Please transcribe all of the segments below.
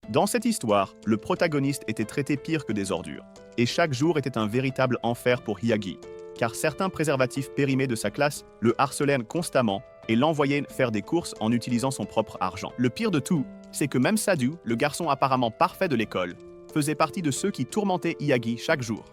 Dans cette histoire, le protagoniste était traité pire que des ordures. Et chaque jour était un véritable enfer pour Hyagi, car certains préservatifs périmés de sa classe le harcelaient constamment et l'envoyaient faire des courses en utilisant son propre argent. Le pire de tout, c'est que même Sadu, le garçon apparemment parfait de l'école, faisait partie de ceux qui tourmentaient Hyagi chaque jour.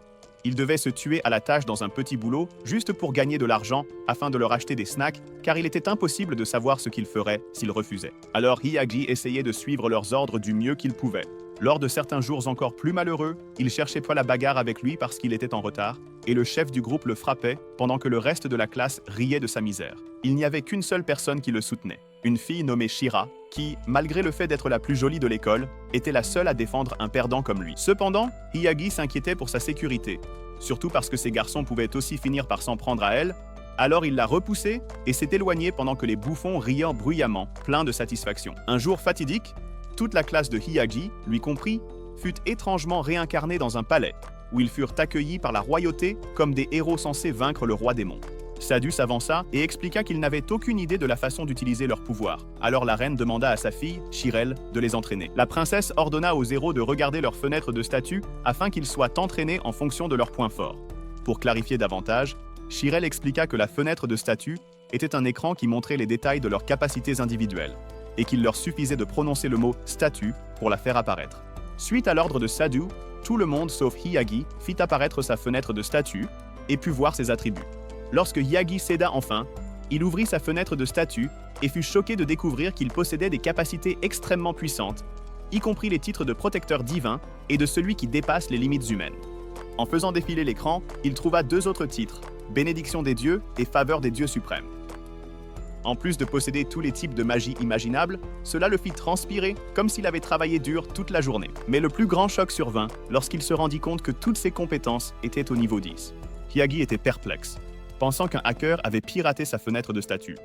Il devait se tuer à la tâche dans un petit boulot juste pour gagner de l'argent afin de leur acheter des snacks, car il était impossible de savoir ce qu'il ferait s'il refusait. Alors Hyagi essayait de suivre leurs ordres du mieux qu'il pouvait. Lors de certains jours encore plus malheureux, il cherchait pas la bagarre avec lui parce qu'il était en retard, et le chef du groupe le frappait pendant que le reste de la classe riait de sa misère. Il n'y avait qu'une seule personne qui le soutenait, une fille nommée Shira, qui, malgré le fait d'être la plus jolie de l'école, était la seule à défendre un perdant comme lui. Cependant, Hyagi s'inquiétait pour sa sécurité, surtout parce que ses garçons pouvaient aussi finir par s'en prendre à elle. Alors il l'a repoussée et s'est éloigné pendant que les bouffons riaient bruyamment, pleins de satisfaction. Un jour fatidique, toute la classe de Hyagi, lui compris, fut étrangement réincarnée dans un palais, où ils furent accueillis par la royauté comme des héros censés vaincre le roi démon. Sadu s'avança et expliqua qu'il n'avait aucune idée de la façon d'utiliser leur pouvoir. Alors la reine demanda à sa fille, Shirel, de les entraîner. La princesse ordonna aux héros de regarder leurs fenêtres de statue afin qu'ils soient entraînés en fonction de leurs points forts. Pour clarifier davantage, Shirel expliqua que la fenêtre de statue était un écran qui montrait les détails de leurs capacités individuelles, et qu'il leur suffisait de prononcer le mot « statue » pour la faire apparaître. Suite à l'ordre de Sadu, tout le monde sauf Hyagi fit apparaître sa fenêtre de statue et put voir ses attributs. Lorsque Hyagi céda enfin, il ouvrit sa fenêtre de statue et fut choqué de découvrir qu'il possédait des capacités extrêmement puissantes, y compris les titres de protecteur divin et de celui qui dépasse les limites humaines. En faisant défiler l'écran, il trouva deux autres titres, Bénédiction des dieux et Faveur des dieux suprêmes. En plus de posséder tous les types de magie imaginables, cela le fit transpirer comme s'il avait travaillé dur toute la journée. Mais le plus grand choc survint lorsqu'il se rendit compte que toutes ses compétences étaient au niveau 10. Hyagi était perplexe, pensant qu'un hacker avait piraté sa fenêtre de statue.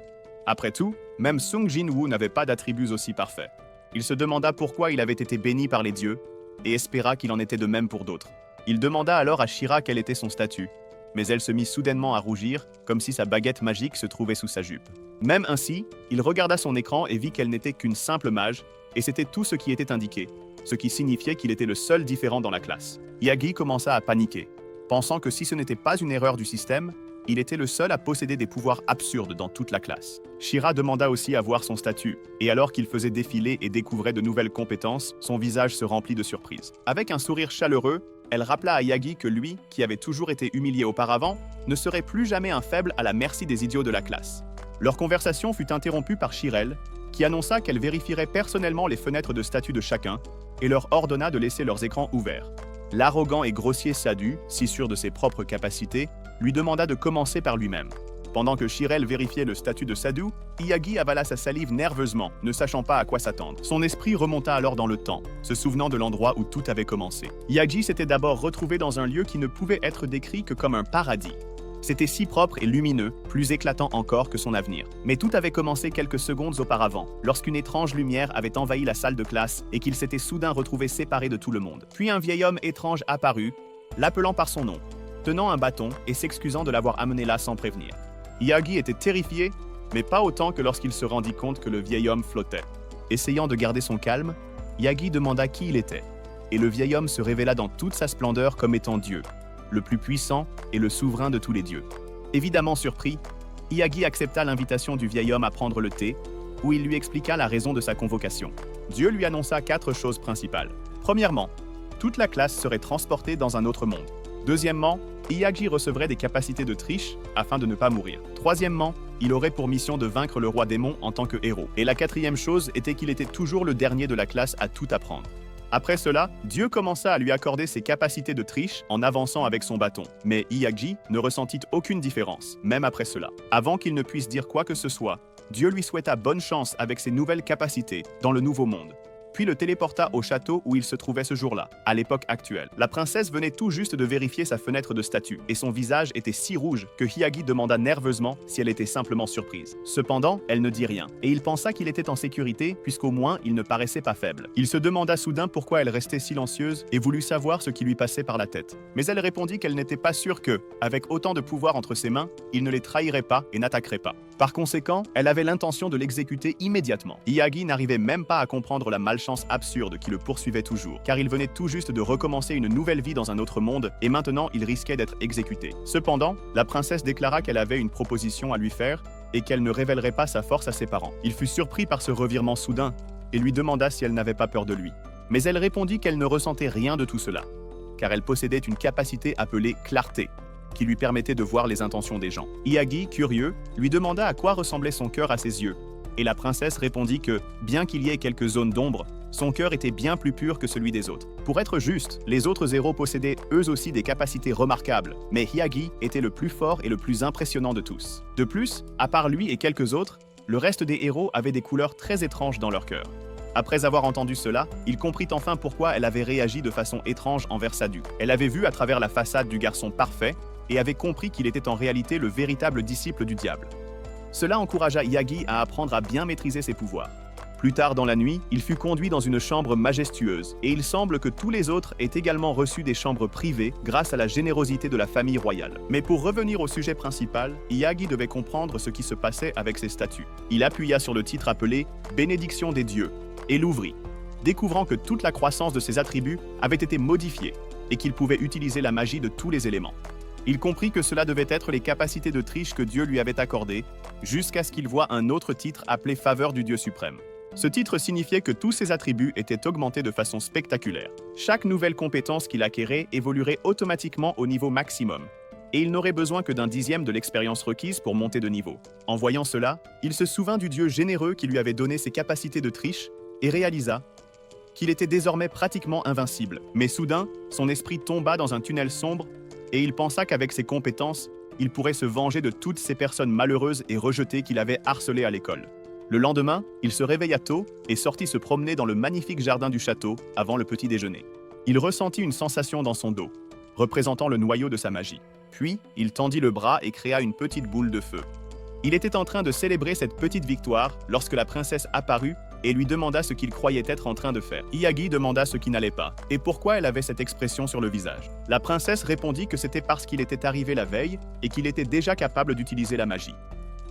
Après tout, même Sung Jin-woo n'avait pas d'attributs aussi parfaits. Il se demanda pourquoi il avait été béni par les dieux et espéra qu'il en était de même pour d'autres. Il demanda alors à Shira quel était son statut, mais elle se mit soudainement à rougir, comme si sa baguette magique se trouvait sous sa jupe. Même ainsi, il regarda son écran et vit qu'elle n'était qu'une simple mage, et c'était tout ce qui était indiqué, ce qui signifiait qu'il était le seul différent dans la classe. Hyagi commença à paniquer, pensant que si ce n'était pas une erreur du système, il était le seul à posséder des pouvoirs absurdes dans toute la classe. Shira demanda aussi à voir son statut, et alors qu'il faisait défiler et découvrait de nouvelles compétences, son visage se remplit de surprise. Avec un sourire chaleureux, elle rappela à Hyagi que lui, qui avait toujours été humilié auparavant, ne serait plus jamais un faible à la merci des idiots de la classe. Leur conversation fut interrompue par Shirel, qui annonça qu'elle vérifierait personnellement les fenêtres de statut de chacun et leur ordonna de laisser leurs écrans ouverts. L'arrogant et grossier Sadu, si sûr de ses propres capacités, lui demanda de commencer par lui-même. Pendant que Shirel vérifiait le statut de Sadu, Hyagi avala sa salive nerveusement, ne sachant pas à quoi s'attendre. Son esprit remonta alors dans le temps, se souvenant de l'endroit où tout avait commencé. Hyagi s'était d'abord retrouvé dans un lieu qui ne pouvait être décrit que comme un paradis. C'était si propre et lumineux, plus éclatant encore que son avenir. Mais tout avait commencé quelques secondes auparavant, lorsqu'une étrange lumière avait envahi la salle de classe et qu'il s'était soudain retrouvé séparé de tout le monde. Puis un vieil homme étrange apparut, l'appelant par son nom, tenant un bâton et s'excusant de l'avoir amené là sans prévenir. Hyagi était terrifié, mais pas autant que lorsqu'il se rendit compte que le vieil homme flottait. Essayant de garder son calme, Hyagi demanda qui il était, et le vieil homme se révéla dans toute sa splendeur comme étant Dieu, le plus puissant et le souverain de tous les dieux. Évidemment surpris, Hyagi accepta l'invitation du vieil homme à prendre le thé, où il lui expliqua la raison de sa convocation. Dieu lui annonça 4 choses principales. Premièrement, toute la classe serait transportée dans un autre monde. Deuxièmement, Hyagi recevrait des capacités de triche afin de ne pas mourir. Troisièmement, il aurait pour mission de vaincre le roi démon en tant que héros. Et la quatrième chose était qu'il était toujours le dernier de la classe à tout apprendre. Après cela, Dieu commença à lui accorder ses capacités de triche en avançant avec son bâton. Mais Hyagi ne ressentit aucune différence, même après cela. Avant qu'il ne puisse dire quoi que ce soit, Dieu lui souhaita bonne chance avec ses nouvelles capacités dans le nouveau monde. Puis le téléporta au château où il se trouvait ce jour-là, à l'époque actuelle. La princesse venait tout juste de vérifier sa fenêtre de statue, et son visage était si rouge que Hyagi demanda nerveusement si elle était simplement surprise. Cependant, elle ne dit rien, et il pensa qu'il était en sécurité puisqu'au moins il ne paraissait pas faible. Il se demanda soudain pourquoi elle restait silencieuse et voulut savoir ce qui lui passait par la tête. Mais elle répondit qu'elle n'était pas sûre que, avec autant de pouvoir entre ses mains, il ne les trahirait pas et n'attaquerait pas. Par conséquent, elle avait l'intention de l'exécuter immédiatement. Hiyagi n'arrivait même pas à comprendre la malchance absurde qui le poursuivait toujours, car il venait tout juste de recommencer une nouvelle vie dans un autre monde et maintenant il risquait d'être exécuté. Cependant, la princesse déclara qu'elle avait une proposition à lui faire et qu'elle ne révélerait pas sa force à ses parents. Il fut surpris par ce revirement soudain et lui demanda si elle n'avait pas peur de lui. Mais elle répondit qu'elle ne ressentait rien de tout cela, car elle possédait une capacité appelée clarté, qui lui permettait de voir les intentions des gens. Hiyagi, curieux, lui demanda à quoi ressemblait son cœur à ses yeux, et la princesse répondit que, bien qu'il y ait quelques zones d'ombre, son cœur était bien plus pur que celui des autres. Pour être juste, les autres héros possédaient eux aussi des capacités remarquables, mais Hiyagi était le plus fort et le plus impressionnant de tous. De plus, à part lui et quelques autres, le reste des héros avaient des couleurs très étranges dans leur cœur. Après avoir entendu cela, il comprit enfin pourquoi elle avait réagi de façon étrange envers Sadu. Elle avait vu à travers la façade du garçon parfait et avait compris qu'il était en réalité le véritable disciple du diable. Cela encouragea Hiyagi à apprendre à bien maîtriser ses pouvoirs. Plus tard dans la nuit, il fut conduit dans une chambre majestueuse, et il semble que tous les autres aient également reçu des chambres privées grâce à la générosité de la famille royale. Mais pour revenir au sujet principal, Hiyagi devait comprendre ce qui se passait avec ses statues. Il appuya sur le titre appelé « Bénédiction des dieux » et l'ouvrit, découvrant que toute la croissance de ses attributs avait été modifiée et qu'il pouvait utiliser la magie de tous les éléments. Il comprit que cela devait être les capacités de triche que Dieu lui avait accordées, jusqu'à ce qu'il voie un autre titre appelé Faveur du Dieu suprême. Ce titre signifiait que tous ses attributs étaient augmentés de façon spectaculaire. Chaque nouvelle compétence qu'il acquérait évoluerait automatiquement au niveau maximum, et il n'aurait besoin que d'un dixième de l'expérience requise pour monter de niveau. En voyant cela, il se souvint du Dieu généreux qui lui avait donné ses capacités de triche et réalisa qu'il était désormais pratiquement invincible. Mais soudain, son esprit tomba dans un tunnel sombre et il pensa qu'avec ses compétences, il pourrait se venger de toutes ces personnes malheureuses et rejetées qu'il avait harcelées à l'école. Le lendemain, il se réveilla tôt et sortit se promener dans le magnifique jardin du château avant le petit déjeuner. Il ressentit une sensation dans son dos, représentant le noyau de sa magie. Puis, il tendit le bras et créa une petite boule de feu. Il était en train de célébrer cette petite victoire lorsque la princesse apparut et lui demanda ce qu'il croyait être en train de faire. Hiyagi demanda ce qui n'allait pas et pourquoi elle avait cette expression sur le visage. La princesse répondit que c'était parce qu'il était arrivé la veille et qu'il était déjà capable d'utiliser la magie.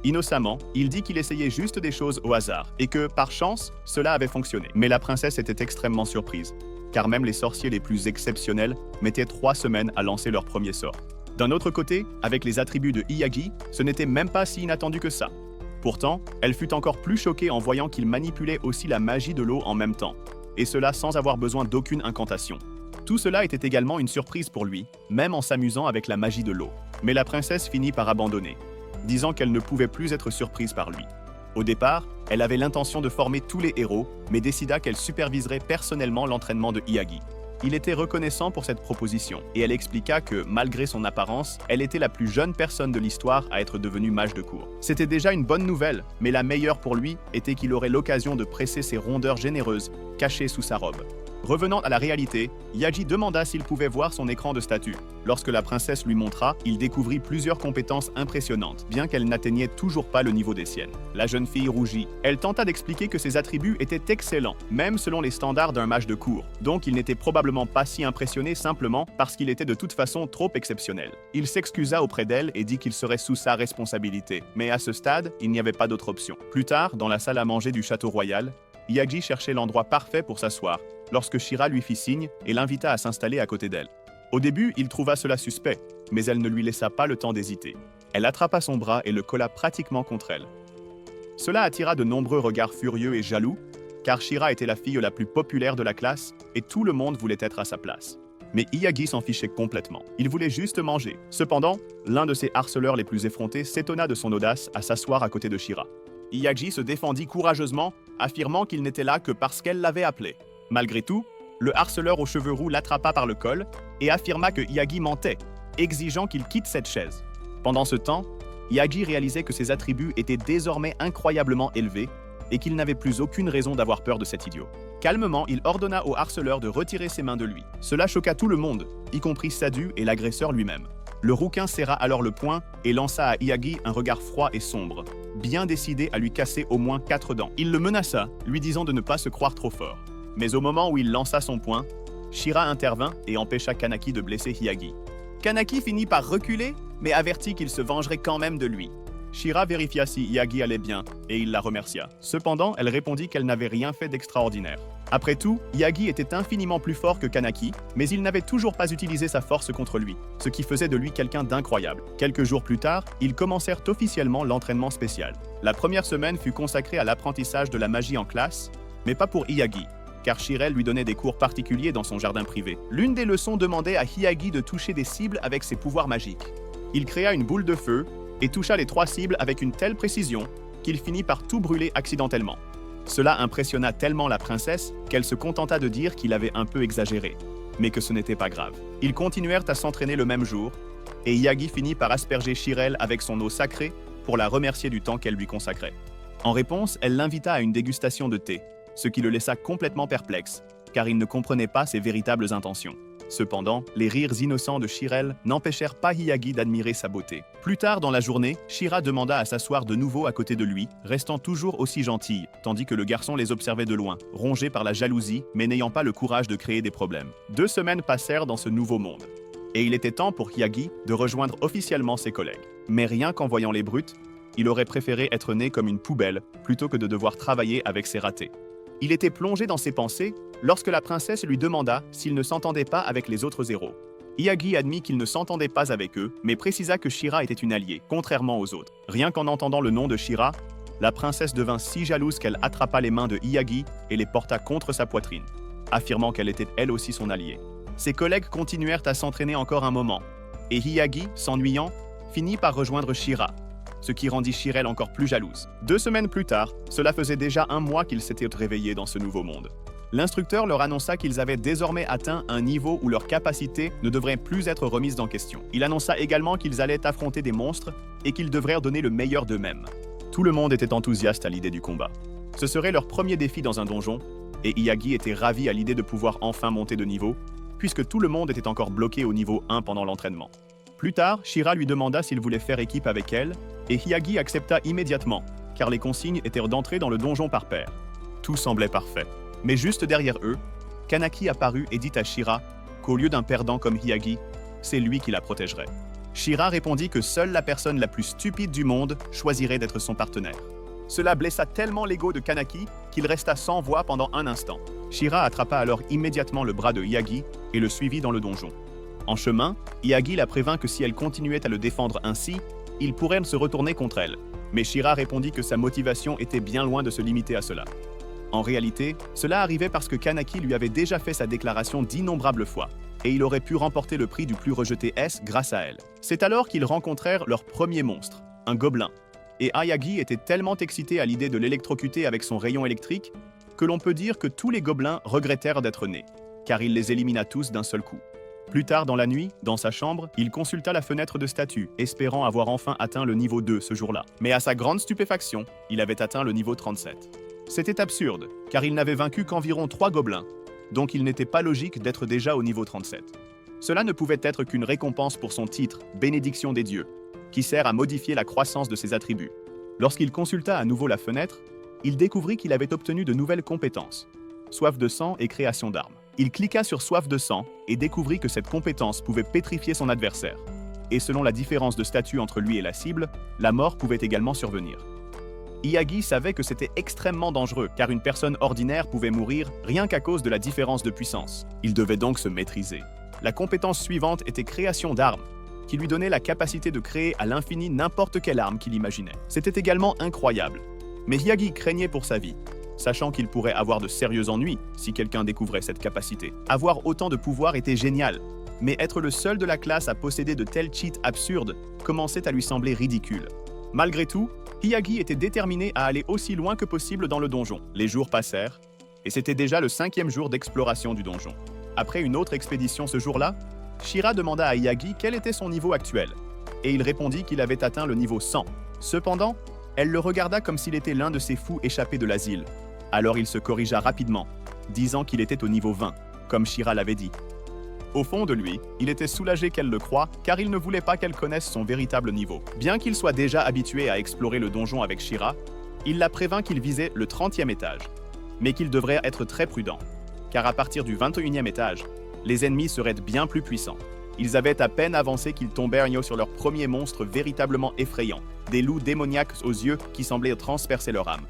Innocemment, il dit qu'il essayait juste des choses au hasard et que, par chance, cela avait fonctionné. Mais la princesse était extrêmement surprise, car même les sorciers les plus exceptionnels mettaient 3 semaines à lancer leur premier sort. D'un autre côté, avec les attributs de Hiyagi, ce n'était même pas si inattendu que ça. Pourtant, elle fut encore plus choquée en voyant qu'il manipulait aussi la magie de l'eau en même temps, et cela sans avoir besoin d'aucune incantation. Tout cela était également une surprise pour lui, même en s'amusant avec la magie de l'eau. Mais la princesse finit par abandonner, disant qu'elle ne pouvait plus être surprise par lui. Au départ, elle avait l'intention de former tous les héros, mais décida qu'elle superviserait personnellement l'entraînement de Hiyagi. Il était reconnaissant pour cette proposition, et elle expliqua que, malgré son apparence, elle était la plus jeune personne de l'histoire à être devenue mage de cour. C'était déjà une bonne nouvelle, mais la meilleure pour lui était qu'il aurait l'occasion de presser ses rondeurs généreuses, cachées sous sa robe. Revenant à la réalité, Hiyagi demanda s'il pouvait voir son écran de statut. Lorsque la princesse lui montra, il découvrit plusieurs compétences impressionnantes, bien qu'elle n'atteignait toujours pas le niveau des siennes. La jeune fille rougit. Elle tenta d'expliquer que ses attributs étaient excellents, même selon les standards d'un mage de cour. Donc il n'était probablement pas si impressionné simplement parce qu'il était de toute façon trop exceptionnel. Il s'excusa auprès d'elle et dit qu'il serait sous sa responsabilité. Mais à ce stade, il n'y avait pas d'autre option. Plus tard, dans la salle à manger du château royal, Hiyagi cherchait l'endroit parfait pour s'asseoir, lorsque Shira lui fit signe et l'invita à s'installer à côté d'elle. Au début, il trouva cela suspect, mais elle ne lui laissa pas le temps d'hésiter. Elle attrapa son bras et le colla pratiquement contre elle. Cela attira de nombreux regards furieux et jaloux, car Shira était la fille la plus populaire de la classe et tout le monde voulait être à sa place. Mais Hiyagi s'en fichait complètement. Il voulait juste manger. Cependant, l'un de ses harceleurs les plus effrontés s'étonna de son audace à s'asseoir à côté de Shira. Hiyagi se défendit courageusement, affirmant qu'il n'était là que parce qu'elle l'avait appelé. Malgré tout, le harceleur aux cheveux roux l'attrapa par le col et affirma que Hiyagi mentait, exigeant qu'il quitte cette chaise. Pendant ce temps, Hiyagi réalisait que ses attributs étaient désormais incroyablement élevés et qu'il n'avait plus aucune raison d'avoir peur de cet idiot. Calmement, il ordonna au harceleur de retirer ses mains de lui. Cela choqua tout le monde, y compris Sadu et l'agresseur lui-même. Le rouquin serra alors le poing et lança à Hiyagi un regard froid et sombre, bien décidé à lui casser au moins 4 dents. Il le menaça, lui disant de ne pas se croire trop fort. Mais au moment où il lança son poing, Shira intervint et empêcha Kanaki de blesser Hiyagi. Kanaki finit par reculer, mais avertit qu'il se vengerait quand même de lui. Shira vérifia si Hiyagi allait bien et il la remercia. Cependant, elle répondit qu'elle n'avait rien fait d'extraordinaire. Après tout, Hiyagi était infiniment plus fort que Kanaki, mais il n'avait toujours pas utilisé sa force contre lui, ce qui faisait de lui quelqu'un d'incroyable. Quelques jours plus tard, ils commencèrent officiellement l'entraînement spécial. La première semaine fut consacrée à l'apprentissage de la magie en classe, mais pas pour Hiyagi, car Shirel lui donnait des cours particuliers dans son jardin privé. L'une des leçons demandait à Hiyagi de toucher des cibles avec ses pouvoirs magiques. Il créa une boule de feu et toucha les 3 cibles avec une telle précision qu'il finit par tout brûler accidentellement. Cela impressionna tellement la princesse qu'elle se contenta de dire qu'il avait un peu exagéré, mais que ce n'était pas grave. Ils continuèrent à s'entraîner le même jour, et Hiyagi finit par asperger Shirel avec son eau sacrée pour la remercier du temps qu'elle lui consacrait. En réponse, elle l'invita à une dégustation de thé, ce qui le laissa complètement perplexe, car il ne comprenait pas ses véritables intentions. Cependant, les rires innocents de Shirel n'empêchèrent pas Hiyagi d'admirer sa beauté. Plus tard dans la journée, Shira demanda à s'asseoir de nouveau à côté de lui, restant toujours aussi gentille, tandis que le garçon les observait de loin, rongé par la jalousie, mais n'ayant pas le courage de créer des problèmes. 2 semaines passèrent dans ce nouveau monde, et il était temps pour Hiyagi de rejoindre officiellement ses collègues. Mais rien qu'en voyant les brutes, il aurait préféré être né comme une poubelle plutôt que de devoir travailler avec ses ratés. Il était plongé dans ses pensées lorsque la princesse lui demanda s'il ne s'entendait pas avec les autres héros. Hiyagi admit qu'il ne s'entendait pas avec eux, mais précisa que Shira était une alliée, contrairement aux autres. Rien qu'en entendant le nom de Shira, la princesse devint si jalouse qu'elle attrapa les mains de Hiyagi et les porta contre sa poitrine, affirmant qu'elle était elle aussi son alliée. Ses collègues continuèrent à s'entraîner encore un moment, et Hiyagi, s'ennuyant, finit par rejoindre Shira, ce qui rendit Shirel encore plus jalouse. 2 semaines plus tard, cela faisait déjà 1 mois qu'ils s'étaient réveillés dans ce nouveau monde. L'instructeur leur annonça qu'ils avaient désormais atteint un niveau où leurs capacités ne devraient plus être remises en question. Il annonça également qu'ils allaient affronter des monstres et qu'ils devraient donner le meilleur d'eux-mêmes. Tout le monde était enthousiaste à l'idée du combat. Ce serait leur premier défi dans un donjon, et Hiyagi était ravi à l'idée de pouvoir enfin monter de niveau, puisque tout le monde était encore bloqué au niveau 1 pendant l'entraînement. Plus tard, Shira lui demanda s'il voulait faire équipe avec elle, et Hiyagi accepta immédiatement, car les consignes étaient d'entrer dans le donjon par paire. Tout semblait parfait. Mais juste derrière eux, Kanaki apparut et dit à Shira qu'au lieu d'un perdant comme Hiyagi, c'est lui qui la protégerait. Shira répondit que seule la personne la plus stupide du monde choisirait d'être son partenaire. Cela blessa tellement l'ego de Kanaki qu'il resta sans voix pendant un instant. Shira attrapa alors immédiatement le bras de Hiyagi et le suivit dans le donjon. En chemin, Hiyagi la prévint que si elle continuait à le défendre ainsi, il pourrait se retourner contre elle. Mais Shira répondit que sa motivation était bien loin de se limiter à cela. En réalité, cela arrivait parce que Kanaki lui avait déjà fait sa déclaration d'innombrables fois, et il aurait pu remporter le prix du plus rejeté S grâce à elle. C'est alors qu'ils rencontrèrent leur premier monstre, un gobelin. Et Hiyagi était tellement excité à l'idée de l'électrocuter avec son rayon électrique que l'on peut dire que tous les gobelins regrettèrent d'être nés, car il les élimina tous d'un seul coup. Plus tard dans la nuit, dans sa chambre, il consulta la fenêtre de statue, espérant avoir enfin atteint le niveau 2 ce jour-là. Mais à sa grande stupéfaction, il avait atteint le niveau 37. C'était absurde, car il n'avait vaincu qu'environ 3 gobelins, donc il n'était pas logique d'être déjà au niveau 37. Cela ne pouvait être qu'une récompense pour son titre, Bénédiction des dieux, qui sert à modifier la croissance de ses attributs. Lorsqu'il consulta à nouveau la fenêtre, il découvrit qu'il avait obtenu de nouvelles compétences, soif de sang et création d'armes. Il cliqua sur soif de sang et découvrit que cette compétence pouvait pétrifier son adversaire. Et selon la différence de statut entre lui et la cible, la mort pouvait également survenir. Hiyagi savait que c'était extrêmement dangereux, car une personne ordinaire pouvait mourir rien qu'à cause de la différence de puissance. Il devait donc se maîtriser. La compétence suivante était création d'armes, qui lui donnait la capacité de créer à l'infini n'importe quelle arme qu'il imaginait. C'était également incroyable. Mais Hiyagi craignait pour sa vie, sachant qu'il pourrait avoir de sérieux ennuis si quelqu'un découvrait cette capacité. Avoir autant de pouvoir était génial, mais être le seul de la classe à posséder de tels cheats absurdes commençait à lui sembler ridicule. Malgré tout, Hiyagi était déterminé à aller aussi loin que possible dans le donjon. Les jours passèrent, et c'était déjà le 5e jour d'exploration du donjon. Après une autre expédition ce jour-là, Shira demanda à Hiyagi quel était son niveau actuel, et il répondit qu'il avait atteint le niveau 100. Cependant, elle le regarda comme s'il était l'un de ces fous échappés de l'asile. Alors il se corrigea rapidement, disant qu'il était au niveau 20, comme Shira l'avait dit. Au fond de lui, il était soulagé qu'elle le croie, car il ne voulait pas qu'elle connaisse son véritable niveau. Bien qu'il soit déjà habitué à explorer le donjon avec Shira, il la prévint qu'il visait le 30e étage, mais qu'il devrait être très prudent, car à partir du 21e étage, les ennemis seraient bien plus puissants. Ils avaient à peine avancé qu'ils tombèrent sur leur premier monstre véritablement effrayant, des loups démoniaques aux yeux qui semblaient transpercer leur âme.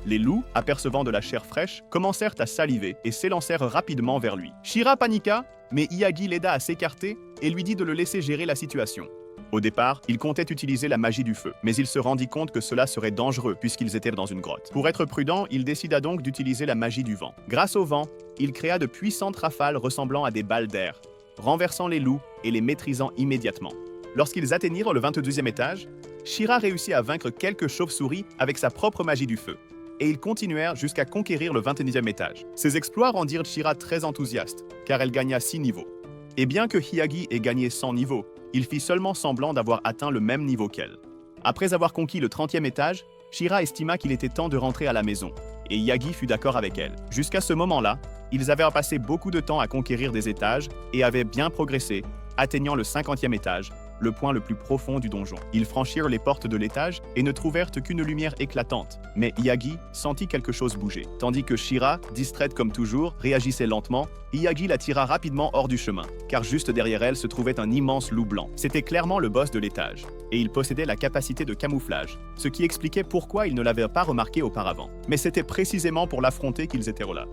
Les loups, apercevant de la chair fraîche, commencèrent à saliver et s'élancèrent rapidement vers lui. Shira paniqua, mais Iyagi l'aida à s'écarter et lui dit de le laisser gérer la situation. Au départ, il comptait utiliser la magie du feu, mais il se rendit compte que cela serait dangereux puisqu'ils étaient dans une grotte. Pour être prudent, il décida donc d'utiliser la magie du vent. Grâce au vent, il créa de puissantes rafales ressemblant à des balles d'air, renversant les loups et les maîtrisant immédiatement. Lorsqu'ils atteignirent le 22e étage, Shira réussit à vaincre quelques chauves-souris avec sa propre magie du feu, et ils continuèrent jusqu'à conquérir le 21e étage. Ces exploits rendirent Shira très enthousiaste, car elle gagna 6 niveaux. Et bien que Hiyagi ait gagné 100 niveaux, il fit seulement semblant d'avoir atteint le même niveau qu'elle. Après avoir conquis le 30e étage, Shira estima qu'il était temps de rentrer à la maison, et Hiyagi fut d'accord avec elle. Jusqu'à ce moment-là, ils avaient passé beaucoup de temps à conquérir des étages et avaient bien progressé, atteignant le 50e étage, le point le plus profond du donjon. Ils franchirent les portes de l'étage et ne trouvèrent qu'une lumière éclatante. Mais Hiyagi sentit quelque chose bouger. Tandis que Shira, distraite comme toujours, réagissait lentement, Hiyagi la tira rapidement hors du chemin, car juste derrière elle se trouvait un immense loup blanc. C'était clairement le boss de l'étage, et il possédait la capacité de camouflage, ce qui expliquait pourquoi il ne l'avait pas remarqué auparavant. Mais c'était précisément pour l'affronter qu'ils étaient là.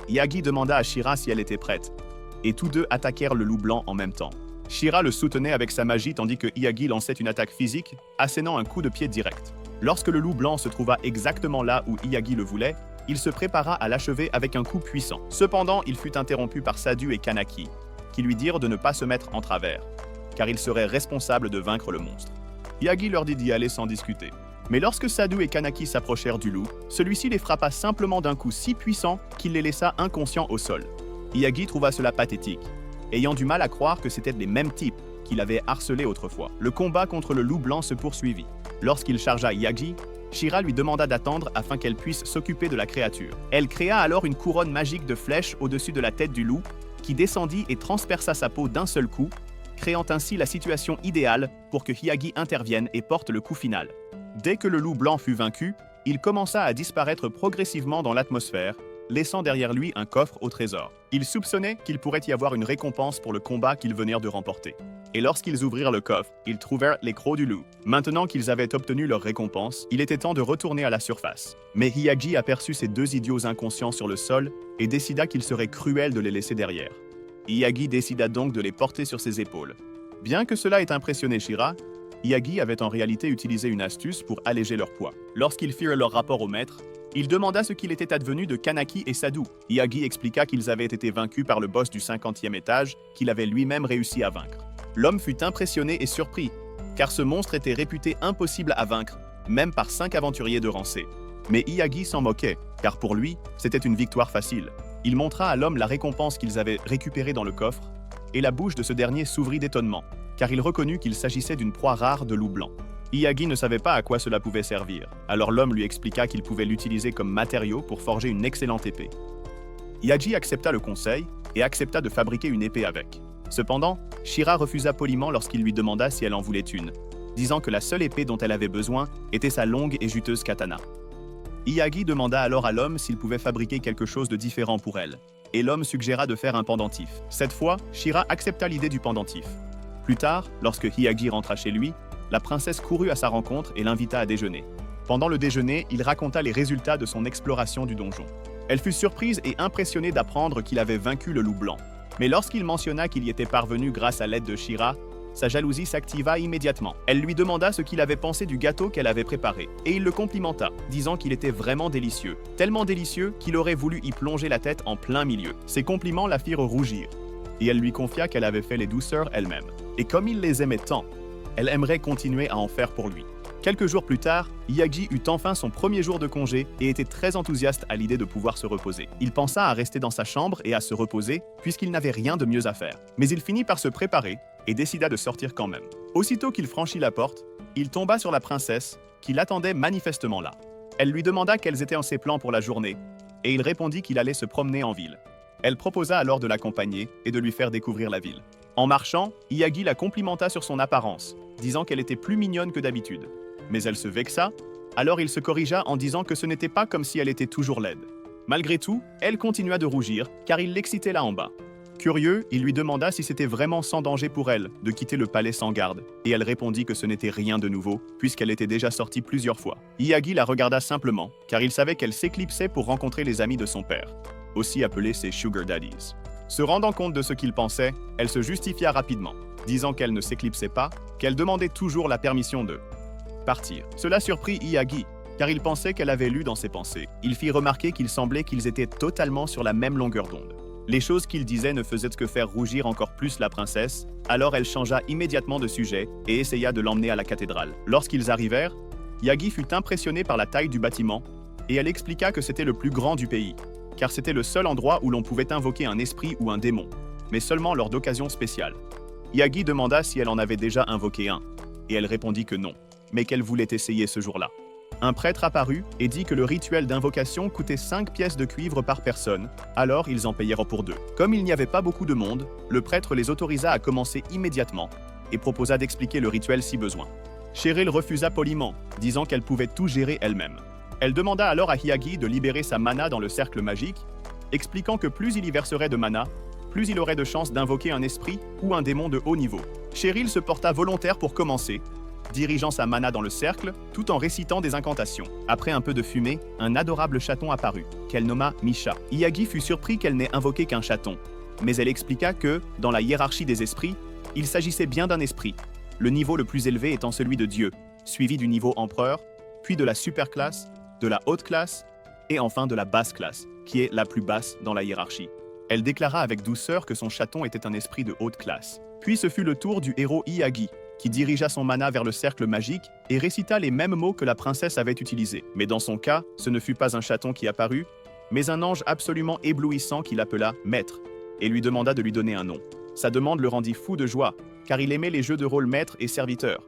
Hiyagi demanda à Shira si elle était prête, et tous deux attaquèrent le loup blanc en même temps. Shira le soutenait avec sa magie tandis que Hiyagi lançait une attaque physique, assénant un coup de pied direct. Lorsque le loup blanc se trouva exactement là où Hiyagi le voulait, il se prépara à l'achever avec un coup puissant. Cependant, il fut interrompu par Sadu et Kanaki, qui lui dirent de ne pas se mettre en travers, car ils seraient responsables de vaincre le monstre. Hiyagi leur dit d'y aller sans discuter. Mais lorsque Sadu et Kanaki s'approchèrent du loup, celui-ci les frappa simplement d'un coup si puissant qu'il les laissa inconscients au sol. Hiyagi trouva cela pathétique, ayant du mal à croire que c'étaient les mêmes types qu'il avait harcelés autrefois. Le combat contre le loup blanc se poursuivit. Lorsqu'il chargea Hiyagi, Shira lui demanda d'attendre afin qu'elle puisse s'occuper de la créature. Elle créa alors une couronne magique de flèches au-dessus de la tête du loup, qui descendit et transperça sa peau d'un seul coup, créant ainsi la situation idéale pour que Hiyagi intervienne et porte le coup final. Dès que le loup blanc fut vaincu, il commença à disparaître progressivement dans l'atmosphère, laissant derrière lui un coffre au trésor. Il soupçonnait qu'il pourrait y avoir une récompense pour le combat qu'ils venaient de remporter. Et lorsqu'ils ouvrirent le coffre, ils trouvèrent les crocs du loup. Maintenant qu'ils avaient obtenu leur récompense, il était temps de retourner à la surface. Mais Hiyagi aperçut ces deux idiots inconscients sur le sol et décida qu'il serait cruel de les laisser derrière. Hiyagi décida donc de les porter sur ses épaules. Bien que cela ait impressionné Shira, Hiyagi avait en réalité utilisé une astuce pour alléger leur poids. Lorsqu'ils firent leur rapport au maître, il demanda ce qu'il était advenu de Kanaki et Sadu. Hiyagi expliqua qu'ils avaient été vaincus par le boss du 50e étage, qu'il avait lui-même réussi à vaincre. L'homme fut impressionné et surpris, car ce monstre était réputé impossible à vaincre, même par 5 aventuriers de rang C. Mais Hiyagi s'en moquait, car pour lui, c'était une victoire facile. Il montra à l'homme la récompense qu'ils avaient récupérée dans le coffre, et la bouche de ce dernier s'ouvrit d'étonnement, car il reconnut qu'il s'agissait d'une proie rare de loup blanc. Hiyagi ne savait pas à quoi cela pouvait servir, alors l'homme lui expliqua qu'il pouvait l'utiliser comme matériau pour forger une excellente épée. Hiyagi accepta le conseil et accepta de fabriquer une épée avec. Cependant, Shira refusa poliment lorsqu'il lui demanda si elle en voulait une, disant que la seule épée dont elle avait besoin était sa longue et juteuse katana. Hiyagi demanda alors à l'homme s'il pouvait fabriquer quelque chose de différent pour elle, et l'homme suggéra de faire un pendentif. Cette fois, Shira accepta l'idée du pendentif. Plus tard, lorsque Hiyagi rentra chez lui, la princesse courut à sa rencontre et l'invita à déjeuner. Pendant le déjeuner, il raconta les résultats de son exploration du donjon. Elle fut surprise et impressionnée d'apprendre qu'il avait vaincu le loup blanc. Mais lorsqu'il mentionna qu'il y était parvenu grâce à l'aide de Shira, sa jalousie s'activa immédiatement. Elle lui demanda ce qu'il avait pensé du gâteau qu'elle avait préparé, et il le complimenta, disant qu'il était vraiment délicieux. Tellement délicieux qu'il aurait voulu y plonger la tête en plein milieu. Ses compliments la firent rougir, et elle lui confia qu'elle avait fait les douceurs elle-même. Et comme il les aimait tant, elle aimerait continuer à en faire pour lui. Quelques jours plus tard, Hiyagi eut enfin son premier jour de congé et était très enthousiaste à l'idée de pouvoir se reposer. Il pensa à rester dans sa chambre et à se reposer, puisqu'il n'avait rien de mieux à faire. Mais il finit par se préparer et décida de sortir quand même. Aussitôt qu'il franchit la porte, il tomba sur la princesse, qui l'attendait manifestement là. Elle lui demanda quels étaient ses plans pour la journée, et il répondit qu'il allait se promener en ville. Elle proposa alors de l'accompagner et de lui faire découvrir la ville. En marchant, Hiyagi la complimenta sur son apparence, disant qu'elle était plus mignonne que d'habitude. Mais elle se vexa, alors il se corrigea en disant que ce n'était pas comme si elle était toujours laide. Malgré tout, elle continua de rougir, car il l'excitait là en bas. Curieux, il lui demanda si c'était vraiment sans danger pour elle de quitter le palais sans garde, et elle répondit que ce n'était rien de nouveau, puisqu'elle était déjà sortie plusieurs fois. Iyagi la regarda simplement, car il savait qu'elle s'éclipsait pour rencontrer les amis de son père, aussi appelés ses sugar daddies. Se rendant compte de ce qu'il pensait, elle se justifia rapidement, disant qu'elle ne s'éclipsait pas, qu'elle demandait toujours la permission de partir. Cela surprit Iyagi, car il pensait qu'elle avait lu dans ses pensées. Il fit remarquer qu'il semblait qu'ils étaient totalement sur la même longueur d'onde. Les choses qu'il disait ne faisaient que faire rougir encore plus la princesse, alors elle changea immédiatement de sujet et essaya de l'emmener à la cathédrale. Lorsqu'ils arrivèrent, Iyagi fut impressionné par la taille du bâtiment, et elle expliqua que c'était le plus grand du pays, car c'était le seul endroit où l'on pouvait invoquer un esprit ou un démon, mais seulement lors d'occasions spéciales. Iyagi demanda si elle en avait déjà invoqué un, et elle répondit que non, mais qu'elle voulait essayer ce jour-là. Un prêtre apparut et dit que le rituel d'invocation coûtait 5 pièces de cuivre par personne, alors ils en payèrent pour 2. Comme il n'y avait pas beaucoup de monde, le prêtre les autorisa à commencer immédiatement et proposa d'expliquer le rituel si besoin. Cheryl refusa poliment, disant qu'elle pouvait tout gérer elle-même. Elle demanda alors à Iyagi de libérer sa mana dans le cercle magique, expliquant que plus il y verserait de mana, plus il aurait de chances d'invoquer un esprit ou un démon de haut niveau. Cheryl se porta volontaire pour commencer, dirigeant sa mana dans le cercle, tout en récitant des incantations. Après un peu de fumée, un adorable chaton apparut, qu'elle nomma Misha. Iyagi fut surpris qu'elle n'ait invoqué qu'un chaton, mais elle expliqua que, dans la hiérarchie des esprits, il s'agissait bien d'un esprit, le niveau le plus élevé étant celui de Dieu, suivi du niveau empereur, puis de la superclasse, de la haute classe, et enfin de la basse classe, qui est la plus basse dans la hiérarchie. Elle déclara avec douceur que son chaton était un esprit de haute classe. Puis ce fut le tour du héros Iyagi, qui dirigea son mana vers le cercle magique et récita les mêmes mots que la princesse avait utilisés. Mais dans son cas, ce ne fut pas un chaton qui apparut, mais un ange absolument éblouissant qu'il appela Maître, et lui demanda de lui donner un nom. Sa demande le rendit fou de joie, car il aimait les jeux de rôle maître et serviteur.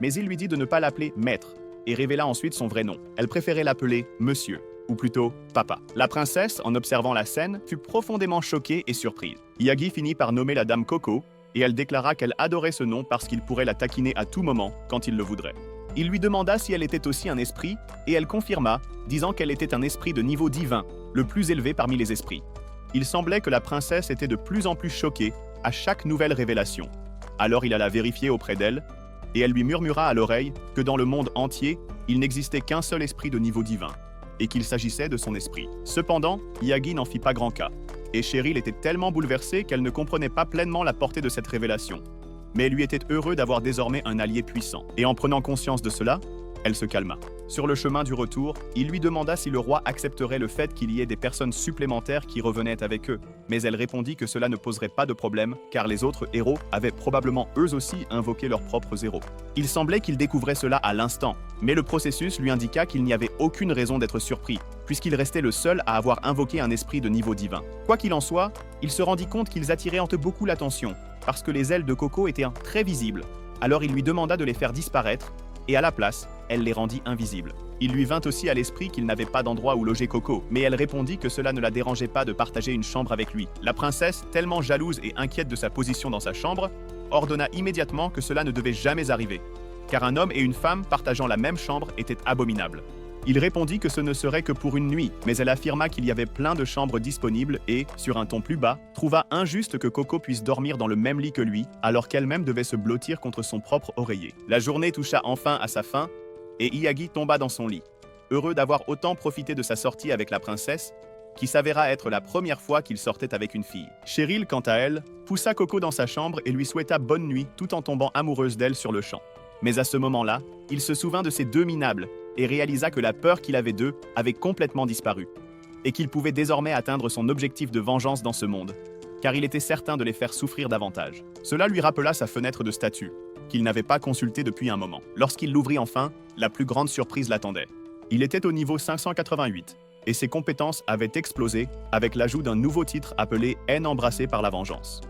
Mais il lui dit de ne pas l'appeler Maître, et révéla ensuite son vrai nom. Elle préférait l'appeler Monsieur, ou plutôt Papa. La princesse, en observant la scène, fut profondément choquée et surprise. Iyagi finit par nommer la dame Coco, et elle déclara qu'elle adorait ce nom parce qu'il pourrait la taquiner à tout moment quand il le voudrait. Il lui demanda si elle était aussi un esprit, et elle confirma, disant qu'elle était un esprit de niveau divin, le plus élevé parmi les esprits. Il semblait que la princesse était de plus en plus choquée à chaque nouvelle révélation. Alors il alla vérifier auprès d'elle, et elle lui murmura à l'oreille que dans le monde entier, il n'existait qu'un seul esprit de niveau divin, et qu'il s'agissait de son esprit. Cependant, Iyagi n'en fit pas grand cas, et Cheryl était tellement bouleversée qu'elle ne comprenait pas pleinement la portée de cette révélation. Mais elle lui était heureux d'avoir désormais un allié puissant, et en prenant conscience de cela, elle se calma. Sur le chemin du retour, il lui demanda si le roi accepterait le fait qu'il y ait des personnes supplémentaires qui revenaient avec eux, mais elle répondit que cela ne poserait pas de problème, car les autres héros avaient probablement eux aussi invoqué leurs propres héros. Il semblait qu'il découvrait cela à l'instant, mais le processus lui indiqua qu'il n'y avait aucune raison d'être surpris, puisqu'il restait le seul à avoir invoqué un esprit de niveau divin. Quoi qu'il en soit, il se rendit compte qu'ils attiraient beaucoup l'attention, parce que les ailes de Coco étaient très visibles. Alors il lui demanda de les faire disparaître, et à la place, elle les rendit invisibles. Il lui vint aussi à l'esprit qu'il n'avait pas d'endroit où loger Coco, mais elle répondit que cela ne la dérangeait pas de partager une chambre avec lui. La princesse, tellement jalouse et inquiète de sa position dans sa chambre, ordonna immédiatement que cela ne devait jamais arriver, car un homme et une femme partageant la même chambre étaient abominables. Il répondit que ce ne serait que pour une nuit, mais elle affirma qu'il y avait plein de chambres disponibles et, sur un ton plus bas, trouva injuste que Coco puisse dormir dans le même lit que lui, alors qu'elle-même devait se blottir contre son propre oreiller. La journée toucha enfin à sa fin, et Iyagi tomba dans son lit, heureux d'avoir autant profité de sa sortie avec la princesse, qui s'avéra être la première fois qu'il sortait avec une fille. Cheryl, quant à elle, poussa Coco dans sa chambre et lui souhaita bonne nuit tout en tombant amoureuse d'elle sur le champ. Mais à ce moment-là, il se souvint de ces deux minables et réalisa que la peur qu'il avait d'eux avait complètement disparu, et qu'il pouvait désormais atteindre son objectif de vengeance dans ce monde, car il était certain de les faire souffrir davantage. Cela lui rappela sa fenêtre de statut, qu'il n'avait pas consultée depuis un moment. Lorsqu'il l'ouvrit enfin, la plus grande surprise l'attendait. Il était au niveau 588, et ses compétences avaient explosé avec l'ajout d'un nouveau titre appelé « Haine embrassée par la vengeance ».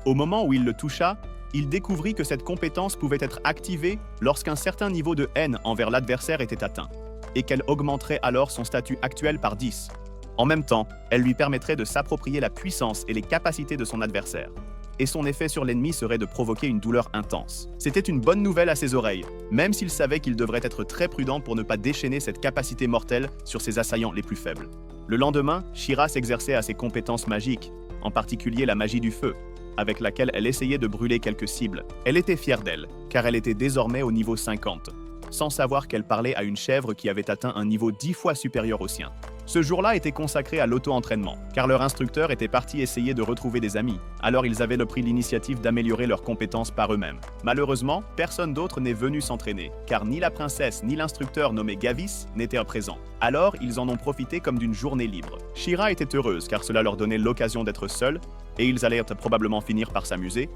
Au moment où il le toucha, il découvrit que cette compétence pouvait être activée lorsqu'un certain niveau de haine envers l'adversaire était atteint, et qu'elle augmenterait alors son statut actuel par 10. En même temps, elle lui permettrait de s'approprier la puissance et les capacités de son adversaire, et son effet sur l'ennemi serait de provoquer une douleur intense. C'était une bonne nouvelle à ses oreilles, même s'il savait qu'il devrait être très prudent pour ne pas déchaîner cette capacité mortelle sur ses assaillants les plus faibles. Le lendemain, Shira s'exerçait à ses compétences magiques, en particulier la magie du feu, avec laquelle elle essayait de brûler quelques cibles. Elle était fière d'elle, car elle était désormais au niveau 50, sans savoir qu'elle parlait à une chèvre qui avait atteint un niveau 10 fois supérieur au sien. Ce jour-là était consacré à l'auto-entraînement, car leur instructeur était parti essayer de retrouver des amis, alors ils avaient pris l'initiative d'améliorer leurs compétences par eux-mêmes. Malheureusement, personne d'autre n'est venu s'entraîner, car ni la princesse ni l'instructeur nommé Gavis n'étaient présents. Alors, ils en ont profité comme d'une journée libre. She-Ra était heureuse, car cela leur donnait l'occasion d'être seuls, et ils allaient probablement finir par s'amuser,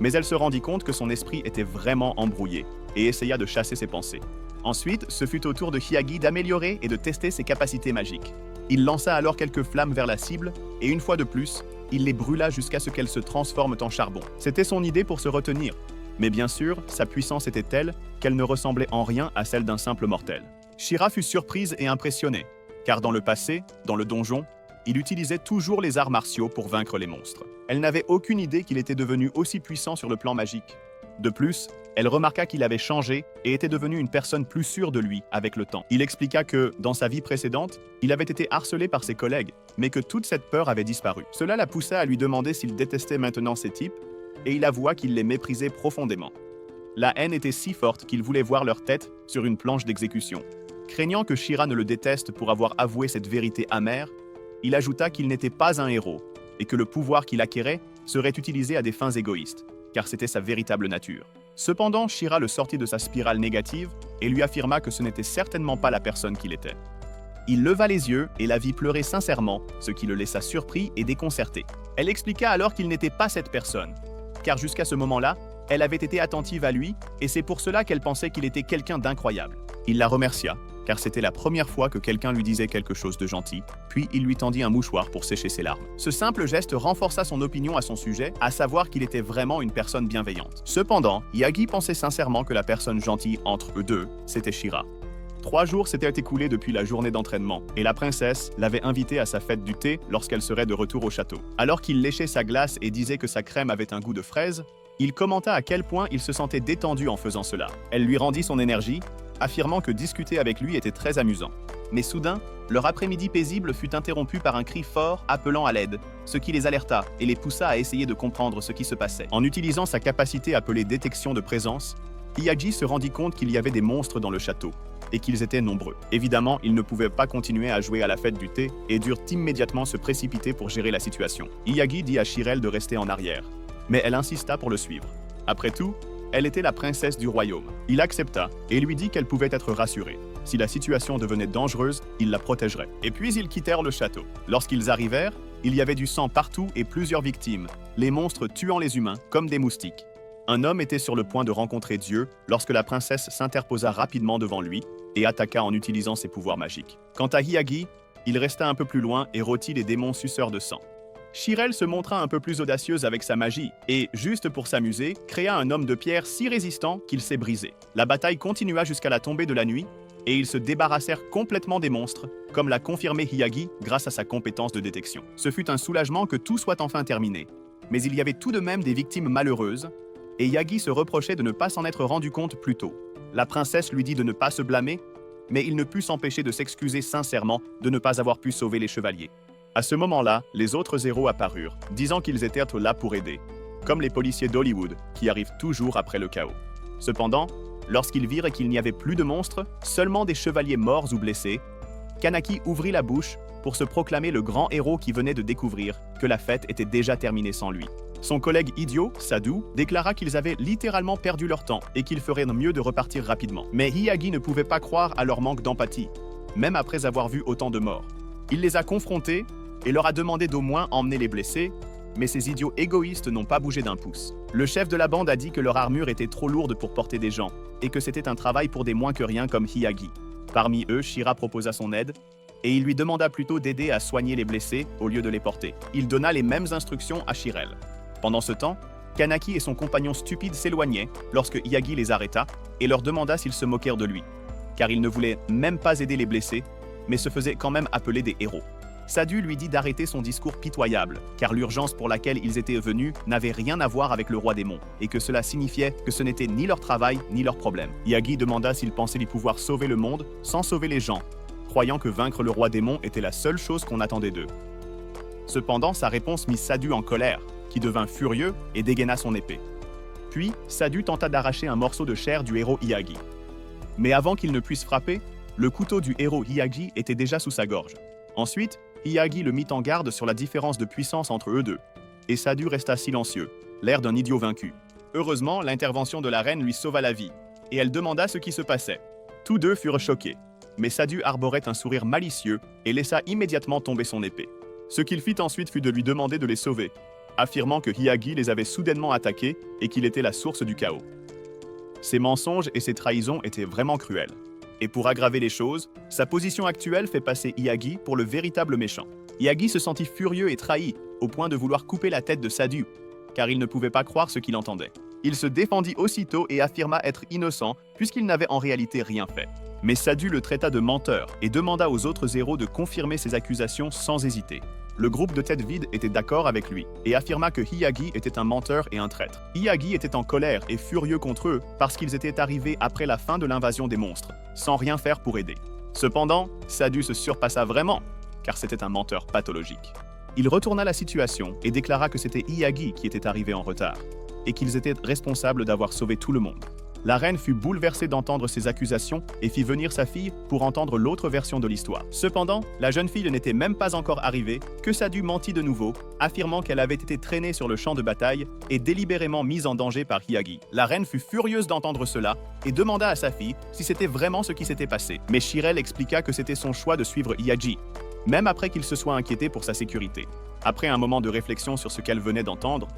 mais elle se rendit compte que son esprit était vraiment embrouillé, et essaya de chasser ses pensées. Ensuite, ce fut au tour de Hyagi d'améliorer et de tester ses capacités magiques. Il lança alors quelques flammes vers la cible, et une fois de plus, il les brûla jusqu'à ce qu'elles se transforment en charbon. C'était son idée pour se retenir. Mais bien sûr, sa puissance était telle qu'elle ne ressemblait en rien à celle d'un simple mortel. She-Ra fut surprise et impressionnée, car dans le passé, dans le donjon, il utilisait toujours les arts martiaux pour vaincre les monstres. Elle n'avait aucune idée qu'il était devenu aussi puissant sur le plan magique. De plus, elle remarqua qu'il avait changé et était devenu une personne plus sûre de lui avec le temps. Il expliqua que, dans sa vie précédente, il avait été harcelé par ses collègues, mais que toute cette peur avait disparu. Cela la poussa à lui demander s'il détestait maintenant ces types, et il avoua qu'il les méprisait profondément. La haine était si forte qu'il voulait voir leur tête sur une planche d'exécution. Craignant que She-Ra ne le déteste pour avoir avoué cette vérité amère, il ajouta qu'il n'était pas un héros, et que le pouvoir qu'il acquérait serait utilisé à des fins égoïstes, car c'était sa véritable nature. Cependant, She-Ra le sortit de sa spirale négative et lui affirma que ce n'était certainement pas la personne qu'il était. Il leva les yeux et la vit pleurer sincèrement, ce qui le laissa surpris et déconcerté. Elle expliqua alors qu'il n'était pas cette personne, car jusqu'à ce moment-là, elle avait été attentive à lui et c'est pour cela qu'elle pensait qu'il était quelqu'un d'incroyable. Il la remercia, car c'était la première fois que quelqu'un lui disait quelque chose de gentil, puis il lui tendit un mouchoir pour sécher ses larmes. Ce simple geste renforça son opinion à son sujet, à savoir qu'il était vraiment une personne bienveillante. Cependant, Hyagi pensait sincèrement que la personne gentille entre eux deux, c'était She-Ra. 3 jours s'étaient écoulés depuis la journée d'entraînement, et la princesse l'avait invité à sa fête du thé lorsqu'elle serait de retour au château. Alors qu'il léchait sa glace et disait que sa crème avait un goût de fraise, il commenta à quel point il se sentait détendu en faisant cela. Elle lui rendit son énergie, affirmant que discuter avec lui était très amusant. Mais soudain, leur après-midi paisible fut interrompu par un cri fort appelant à l'aide, ce qui les alerta et les poussa à essayer de comprendre ce qui se passait. En utilisant sa capacité appelée détection de présence, Hyagi se rendit compte qu'il y avait des monstres dans le château, et qu'ils étaient nombreux. Évidemment, ils ne pouvaient pas continuer à jouer à la fête du thé et durent immédiatement se précipiter pour gérer la situation. Hyagi dit à Shirel de rester en arrière, mais elle insista pour le suivre. Après tout, elle était la princesse du royaume. Il accepta et lui dit qu'elle pouvait être rassurée. Si la situation devenait dangereuse, il la protégerait. Et puis ils quittèrent le château. Lorsqu'ils arrivèrent, il y avait du sang partout et plusieurs victimes, les monstres tuant les humains comme des moustiques. Un homme était sur le point de rencontrer Dieu lorsque la princesse s'interposa rapidement devant lui et attaqua en utilisant ses pouvoirs magiques. Quant à Hyagi, il resta un peu plus loin et rôtit les démons suceurs de sang. Shirel se montra un peu plus audacieuse avec sa magie et, juste pour s'amuser, créa un homme de pierre si résistant qu'il s'est brisé. La bataille continua jusqu'à la tombée de la nuit et ils se débarrassèrent complètement des monstres, comme l'a confirmé Hyagi grâce à sa compétence de détection. Ce fut un soulagement que tout soit enfin terminé. Mais il y avait tout de même des victimes malheureuses et Hyagi se reprochait de ne pas s'en être rendu compte plus tôt. La princesse lui dit de ne pas se blâmer, mais il ne put s'empêcher de s'excuser sincèrement de ne pas avoir pu sauver les chevaliers. À ce moment-là, les autres héros apparurent, disant qu'ils étaient là pour aider, comme les policiers d'Hollywood, qui arrivent toujours après le chaos. Cependant, lorsqu'ils virent qu'il n'y avait plus de monstres, seulement des chevaliers morts ou blessés, Kanaki ouvrit la bouche pour se proclamer le grand héros qui venait de découvrir que la fête était déjà terminée sans lui. Son collègue idiot, Sadhu, déclara qu'ils avaient littéralement perdu leur temps et qu'il ferait mieux de repartir rapidement. Mais Hyagi ne pouvait pas croire à leur manque d'empathie, même après avoir vu autant de morts. Il les a confrontés et leur a demandé d'au moins emmener les blessés, mais ces idiots égoïstes n'ont pas bougé d'un pouce. Le chef de la bande a dit que leur armure était trop lourde pour porter des gens, et que c'était un travail pour des moins que rien comme Hyagi. Parmi eux, She-Ra proposa son aide, et il lui demanda plutôt d'aider à soigner les blessés au lieu de les porter. Il donna les mêmes instructions à Shirel. Pendant ce temps, Kanaki et son compagnon stupide s'éloignaient lorsque Hyagi les arrêta et leur demanda s'ils se moquèrent de lui, car il ne voulait même pas aider les blessés, mais se faisait quand même appeler des héros. Sadhu lui dit d'arrêter son discours pitoyable, car l'urgence pour laquelle ils étaient venus n'avait rien à voir avec le roi démon, et que cela signifiait que ce n'était ni leur travail ni leur problème. Hyagi demanda s'ils pensaient y pouvoir sauver le monde sans sauver les gens, croyant que vaincre le roi démon était la seule chose qu'on attendait d'eux. Cependant, sa réponse mit Sadu en colère, qui devint furieux et dégaina son épée. Puis, Sadu tenta d'arracher un morceau de chair du héros Hiyagi. Mais avant qu'il ne puisse frapper, le couteau du héros Hiyagi était déjà sous sa gorge. Ensuite, Hiyagi le mit en garde sur la différence de puissance entre eux deux, et Sadu resta silencieux, l'air d'un idiot vaincu. Heureusement, l'intervention de la reine lui sauva la vie, et elle demanda ce qui se passait. Tous deux furent choqués, mais Sadu arborait un sourire malicieux et laissa immédiatement tomber son épée. Ce qu'il fit ensuite fut de lui demander de les sauver, affirmant que Hiyagi les avait soudainement attaqués et qu'il était la source du chaos. Ses mensonges et ses trahisons étaient vraiment cruels. Et pour aggraver les choses, sa position actuelle fait passer Hiyagi pour le véritable méchant. Hiyagi se sentit furieux et trahi, au point de vouloir couper la tête de Sadu, car il ne pouvait pas croire ce qu'il entendait. Il se défendit aussitôt et affirma être innocent, puisqu'il n'avait en réalité rien fait. Mais Sadu le traita de menteur et demanda aux autres héros de confirmer ses accusations sans hésiter. Le groupe de tête vide était d'accord avec lui et affirma que Hiyagi était un menteur et un traître. Hiyagi était en colère et furieux contre eux parce qu'ils étaient arrivés après la fin de l'invasion des monstres, sans rien faire pour aider. Cependant, Sadu se surpassa vraiment, car c'était un menteur pathologique. Il retourna la situation et déclara que c'était Hiyagi qui était arrivé en retard, et qu'ils étaient responsables d'avoir sauvé tout le monde. La reine fut bouleversée d'entendre ces accusations et fit venir sa fille pour entendre l'autre version de l'histoire. Cependant, la jeune fille n'était même pas encore arrivée que Sadu mentit de nouveau, affirmant qu'elle avait été traînée sur le champ de bataille et délibérément mise en danger par Hiyagi. La reine fut furieuse d'entendre cela et demanda à sa fille si c'était vraiment ce qui s'était passé. Mais Shirel expliqua que c'était son choix de suivre Hiyagi, même après qu'il se soit inquiété pour sa sécurité. Après un moment de réflexion sur ce qu'elle venait d'entendre,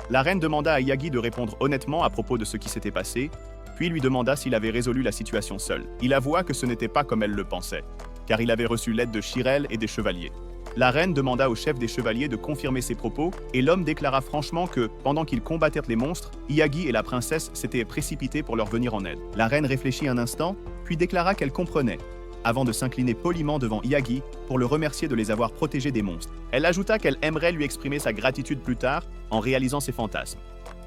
la reine demanda à Hiyagi de répondre honnêtement à propos de ce qui s'était passé, puis lui demanda s'il avait résolu la situation seul. Il avoua que ce n'était pas comme elle le pensait, car il avait reçu l'aide de Shirel et des chevaliers. La reine demanda au chef des chevaliers de confirmer ses propos, et l'homme déclara franchement que, pendant qu'ils combattaient les monstres, Hiyagi et la princesse s'étaient précipités pour leur venir en aide. La reine réfléchit un instant, puis déclara qu'elle comprenait, avant de s'incliner poliment devant Hiyagi pour le remercier de les avoir protégés des monstres. Elle ajouta qu'elle aimerait lui exprimer sa gratitude plus tard en réalisant ses fantasmes.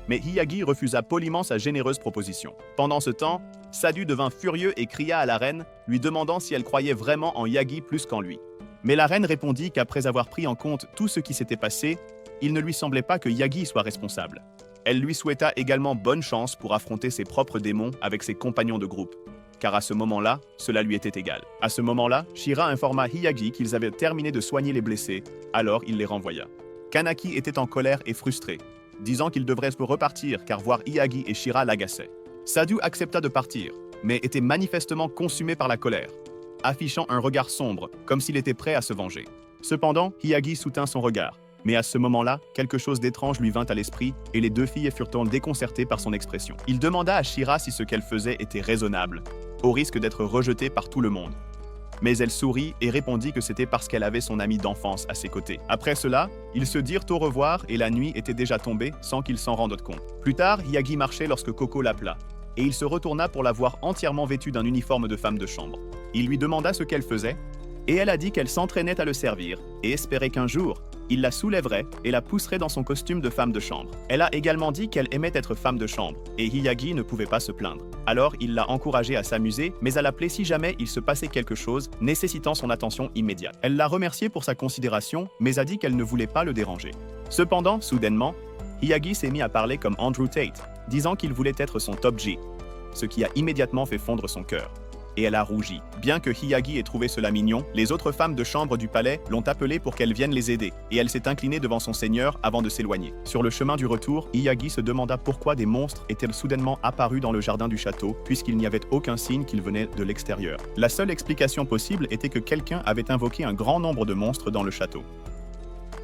Mais Hiyagi refusa poliment sa généreuse proposition. Pendant ce temps, Sadu devint furieux et cria à la reine, lui demandant si elle croyait vraiment en Hiyagi plus qu'en lui. Mais la reine répondit qu'après avoir pris en compte tout ce qui s'était passé, il ne lui semblait pas que Hiyagi soit responsable. Elle lui souhaita également bonne chance pour affronter ses propres démons avec ses compagnons de groupe, car à ce moment-là, cela lui était égal. À ce moment-là, Shira informa Hiyagi qu'ils avaient terminé de soigner les blessés, alors il les renvoya. Kanaki était en colère et frustré, disant qu'il devrait repartir car voir Hiyagi et Shira l'agaçaient. Sadu accepta de partir, mais était manifestement consumé par la colère, affichant un regard sombre, comme s'il était prêt à se venger. Cependant, Hiyagi soutint son regard, mais à ce moment-là, quelque chose d'étrange lui vint à l'esprit et les deux filles furent déconcertées par son expression. Il demanda à Shira si ce qu'elle faisait était raisonnable, au risque d'être rejetée par tout le monde. Mais elle sourit et répondit que c'était parce qu'elle avait son ami d'enfance à ses côtés. Après cela, ils se dirent au revoir et la nuit était déjà tombée sans qu'ils s'en rendent compte. Plus tard, Hiyagi marchait lorsque Coco l'appela, et il se retourna pour la voir entièrement vêtue d'un uniforme de femme de chambre. Il lui demanda ce qu'elle faisait, et elle a dit qu'elle s'entraînait à le servir et espérait qu'un jour, il la soulèverait et la pousserait dans son costume de femme de chambre. Elle a également dit qu'elle aimait être femme de chambre, et Hiyagi ne pouvait pas se plaindre. Alors il l'a encouragée à s'amuser, mais à l'appeler si jamais il se passait quelque chose nécessitant son attention immédiate. Elle l'a remercié pour sa considération, mais a dit qu'elle ne voulait pas le déranger. Cependant, soudainement, Hiyagi s'est mis à parler comme Andrew Tate, disant qu'il voulait être son top G, ce qui a immédiatement fait fondre son cœur. Et elle a rougi. Bien que Hiyagi ait trouvé cela mignon, les autres femmes de chambre du palais l'ont appelée pour qu'elle vienne les aider, et elle s'est inclinée devant son seigneur avant de s'éloigner. Sur le chemin du retour, Hiyagi se demanda pourquoi des monstres étaient soudainement apparus dans le jardin du château, puisqu'il n'y avait aucun signe qu'ils venaient de l'extérieur. La seule explication possible était que quelqu'un avait invoqué un grand nombre de monstres dans le château.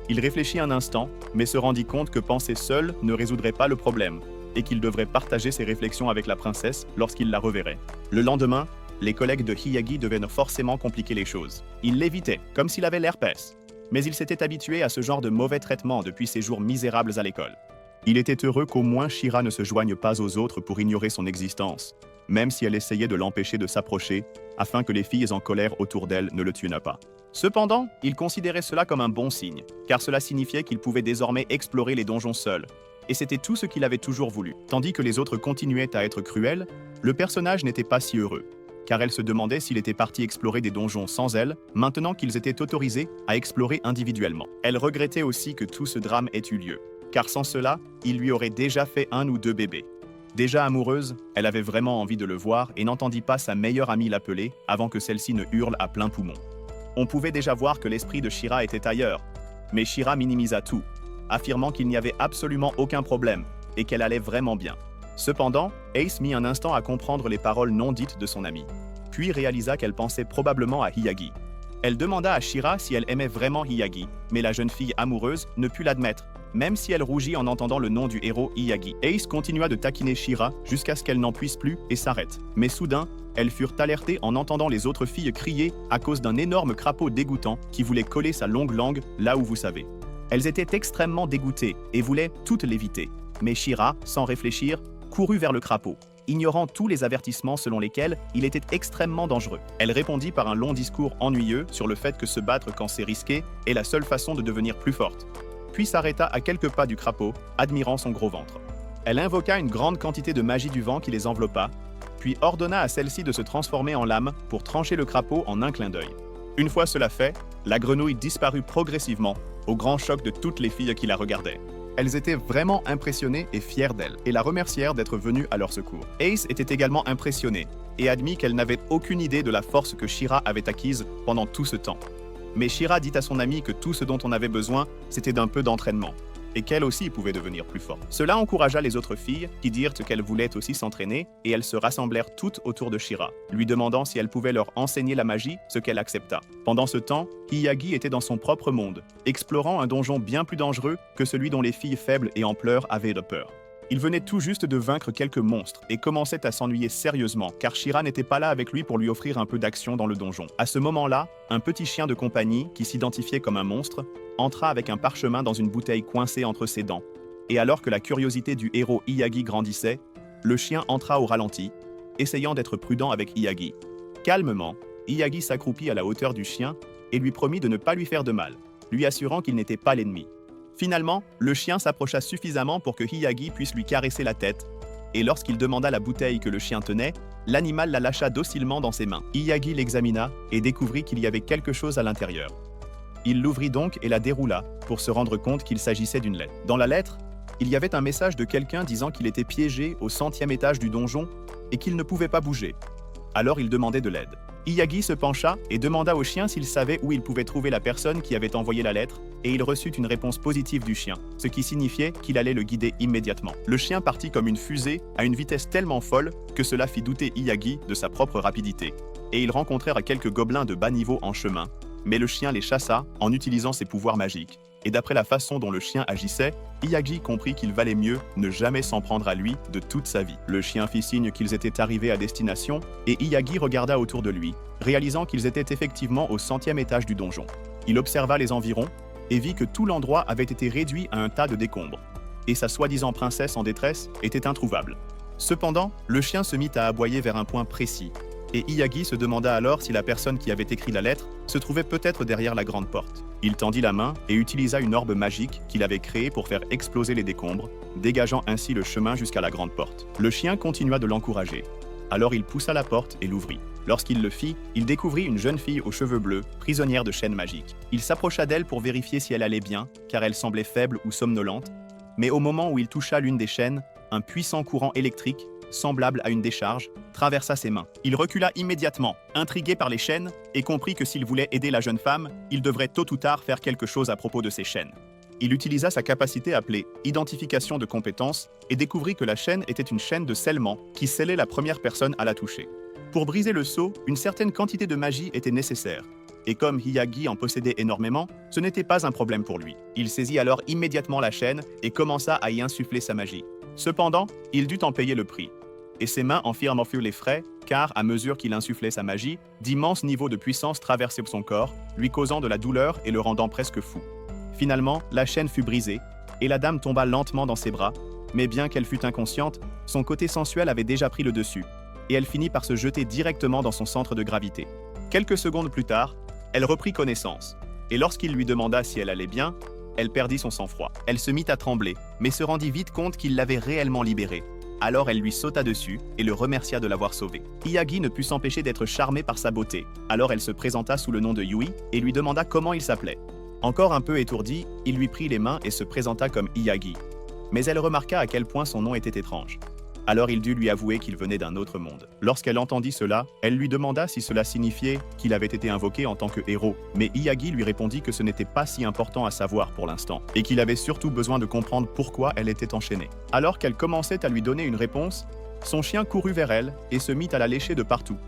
Il réfléchit un instant, mais se rendit compte que penser seul ne résoudrait pas le problème, et qu'il devrait partager ses réflexions avec la princesse lorsqu'il la reverrait. Le lendemain, les collègues de Hiyagi devaient forcément compliquer les choses. Il l'évitait, comme s'il avait l'herpès. Mais il s'était habitué à ce genre de mauvais traitement depuis ses jours misérables à l'école. Il était heureux qu'au moins Shira ne se joigne pas aux autres pour ignorer son existence, même si elle essayait de l'empêcher de s'approcher, afin que les filles en colère autour d'elle ne le tuent pas. Cependant, il considérait cela comme un bon signe, car cela signifiait qu'il pouvait désormais explorer les donjons seul, et c'était tout ce qu'il avait toujours voulu. Tandis que les autres continuaient à être cruels, le personnage n'était pas si heureux, car elle se demandait s'il était parti explorer des donjons sans elle, maintenant qu'ils étaient autorisés à explorer individuellement. Elle regrettait aussi que tout ce drame ait eu lieu, car sans cela, il lui aurait déjà fait 1 ou 2 bébés. Déjà amoureuse, elle avait vraiment envie de le voir et n'entendit pas sa meilleure amie l'appeler avant que celle-ci ne hurle à plein poumon. On pouvait déjà voir que l'esprit de Shira était ailleurs, mais Shira minimisa tout, affirmant qu'il n'y avait absolument aucun problème et qu'elle allait vraiment bien. Cependant, Ace mit un instant à comprendre les paroles non dites de son amie, puis réalisa qu'elle pensait probablement à Hiyagi. Elle demanda à Shira si elle aimait vraiment Hiyagi, mais la jeune fille amoureuse ne put l'admettre, même si elle rougit en entendant le nom du héros Hiyagi. Ace continua de taquiner Shira jusqu'à ce qu'elle n'en puisse plus et s'arrête. Mais soudain, elles furent alertées en entendant les autres filles crier à cause d'un énorme crapaud dégoûtant qui voulait coller sa longue langue là où vous savez. Elles étaient extrêmement dégoûtées et voulaient toutes l'éviter. Mais Shira, sans réfléchir, courut vers le crapaud, ignorant tous les avertissements selon lesquels il était extrêmement dangereux. Elle répondit par un long discours ennuyeux sur le fait que se battre quand c'est risqué est la seule façon de devenir plus forte, puis s'arrêta à quelques pas du crapaud, admirant son gros ventre. Elle invoqua une grande quantité de magie du vent qui les enveloppa, puis ordonna à celle-ci de se transformer en lame pour trancher le crapaud en un clin d'œil. Une fois cela fait, la grenouille disparut progressivement, au grand choc de toutes les filles qui la regardaient. Elles étaient vraiment impressionnées et fières d'elle, et la remercièrent d'être venue à leur secours. Ace était également impressionnée, et admit qu'elle n'avait aucune idée de la force que Shira avait acquise pendant tout ce temps. Mais Shira dit à son amie que tout ce dont on avait besoin, c'était d'un peu d'entraînement, et qu'elle aussi pouvait devenir plus forte. Cela encouragea les autres filles, qui dirent qu'elles voulaient aussi s'entraîner, et elles se rassemblèrent toutes autour de Shira, lui demandant si elle pouvait leur enseigner la magie, ce qu'elle accepta. Pendant ce temps, Hiyagi était dans son propre monde, explorant un donjon bien plus dangereux que celui dont les filles faibles et en pleurs avaient de peur. Il venait tout juste de vaincre quelques monstres et commençait à s'ennuyer sérieusement car Shira n'était pas là avec lui pour lui offrir un peu d'action dans le donjon. À ce moment-là, un petit chien de compagnie, qui s'identifiait comme un monstre, entra avec un parchemin dans une bouteille coincée entre ses dents. Et alors que la curiosité du héros Hiyagi grandissait, le chien entra au ralenti, essayant d'être prudent avec Hiyagi. Calmement, Hiyagi s'accroupit à la hauteur du chien et lui promit de ne pas lui faire de mal, lui assurant qu'il n'était pas l'ennemi. Finalement, le chien s'approcha suffisamment pour que Hiyagi puisse lui caresser la tête, et lorsqu'il demanda la bouteille que le chien tenait, l'animal la lâcha docilement dans ses mains. Hiyagi l'examina et découvrit qu'il y avait quelque chose à l'intérieur. Il l'ouvrit donc et la déroula, pour se rendre compte qu'il s'agissait d'une lettre. Dans la lettre, il y avait un message de quelqu'un disant qu'il était piégé au 100e étage du donjon et qu'il ne pouvait pas bouger. Alors il demandait de l'aide. Hiyagi se pencha et demanda au chien s'il savait où il pouvait trouver la personne qui avait envoyé la lettre, et il reçut une réponse positive du chien, ce qui signifiait qu'il allait le guider immédiatement. Le chien partit comme une fusée à une vitesse tellement folle que cela fit douter Hiyagi de sa propre rapidité, et ils rencontrèrent quelques gobelins de bas niveau en chemin, mais le chien les chassa en utilisant ses pouvoirs magiques. Et d'après la façon dont le chien agissait, Hiyagi comprit qu'il valait mieux ne jamais s'en prendre à lui de toute sa vie. Le chien fit signe qu'ils étaient arrivés à destination, et Hiyagi regarda autour de lui, réalisant qu'ils étaient effectivement au 100e étage du donjon. Il observa les environs, et vit que tout l'endroit avait été réduit à un tas de décombres, et sa soi-disant princesse en détresse était introuvable. Cependant, le chien se mit à aboyer vers un point précis, et Hiyagi se demanda alors si la personne qui avait écrit la lettre se trouvait peut-être derrière la grande porte. Il tendit la main et utilisa une orbe magique qu'il avait créée pour faire exploser les décombres, dégageant ainsi le chemin jusqu'à la grande porte. Le chien continua de l'encourager. Alors il poussa la porte et l'ouvrit. Lorsqu'il le fit, il découvrit une jeune fille aux cheveux bleus, prisonnière de chaînes magiques. Il s'approcha d'elle pour vérifier si elle allait bien, car elle semblait faible ou somnolente, mais au moment où il toucha l'une des chaînes, un puissant courant électrique, semblable à une décharge, traversa ses mains. Il recula immédiatement, intrigué par les chaînes, et comprit que s'il voulait aider la jeune femme, il devrait tôt ou tard faire quelque chose à propos de ces chaînes. Il utilisa sa capacité appelée « identification de compétences » et découvrit que la chaîne était une chaîne de scellement qui scellait la première personne à la toucher. Pour briser le sceau, une certaine quantité de magie était nécessaire. Et comme Hiyagi en possédait énormément, ce n'était pas un problème pour lui. Il saisit alors immédiatement la chaîne et commença à y insuffler sa magie. Cependant, il dut en payer le prix. Et ses mains en firent les frais, car, à mesure qu'il insufflait sa magie, d'immenses niveaux de puissance traversaient son corps, lui causant de la douleur et le rendant presque fou. Finalement, la chaîne fut brisée, et la dame tomba lentement dans ses bras, mais bien qu'elle fût inconsciente, son côté sensuel avait déjà pris le dessus, et elle finit par se jeter directement dans son centre de gravité. Quelques secondes plus tard, elle reprit connaissance, et lorsqu'il lui demanda si elle allait bien, elle perdit son sang-froid. Elle se mit à trembler, mais se rendit vite compte qu'il l'avait réellement libérée. Alors elle lui sauta dessus et le remercia de l'avoir sauvé. Hiyagi ne put s'empêcher d'être charmé par sa beauté. Alors elle se présenta sous le nom de Yui et lui demanda comment il s'appelait. Encore un peu étourdi, il lui prit les mains et se présenta comme Hiyagi. Mais elle remarqua à quel point son nom était étrange. Alors il dut lui avouer qu'il venait d'un autre monde. Lorsqu'elle entendit cela, elle lui demanda si cela signifiait qu'il avait été invoqué en tant que héros, mais Hiyagi lui répondit que ce n'était pas si important à savoir pour l'instant, et qu'il avait surtout besoin de comprendre pourquoi elle était enchaînée. Alors qu'elle commençait à lui donner une réponse, son chien courut vers elle et se mit à la lécher de partout,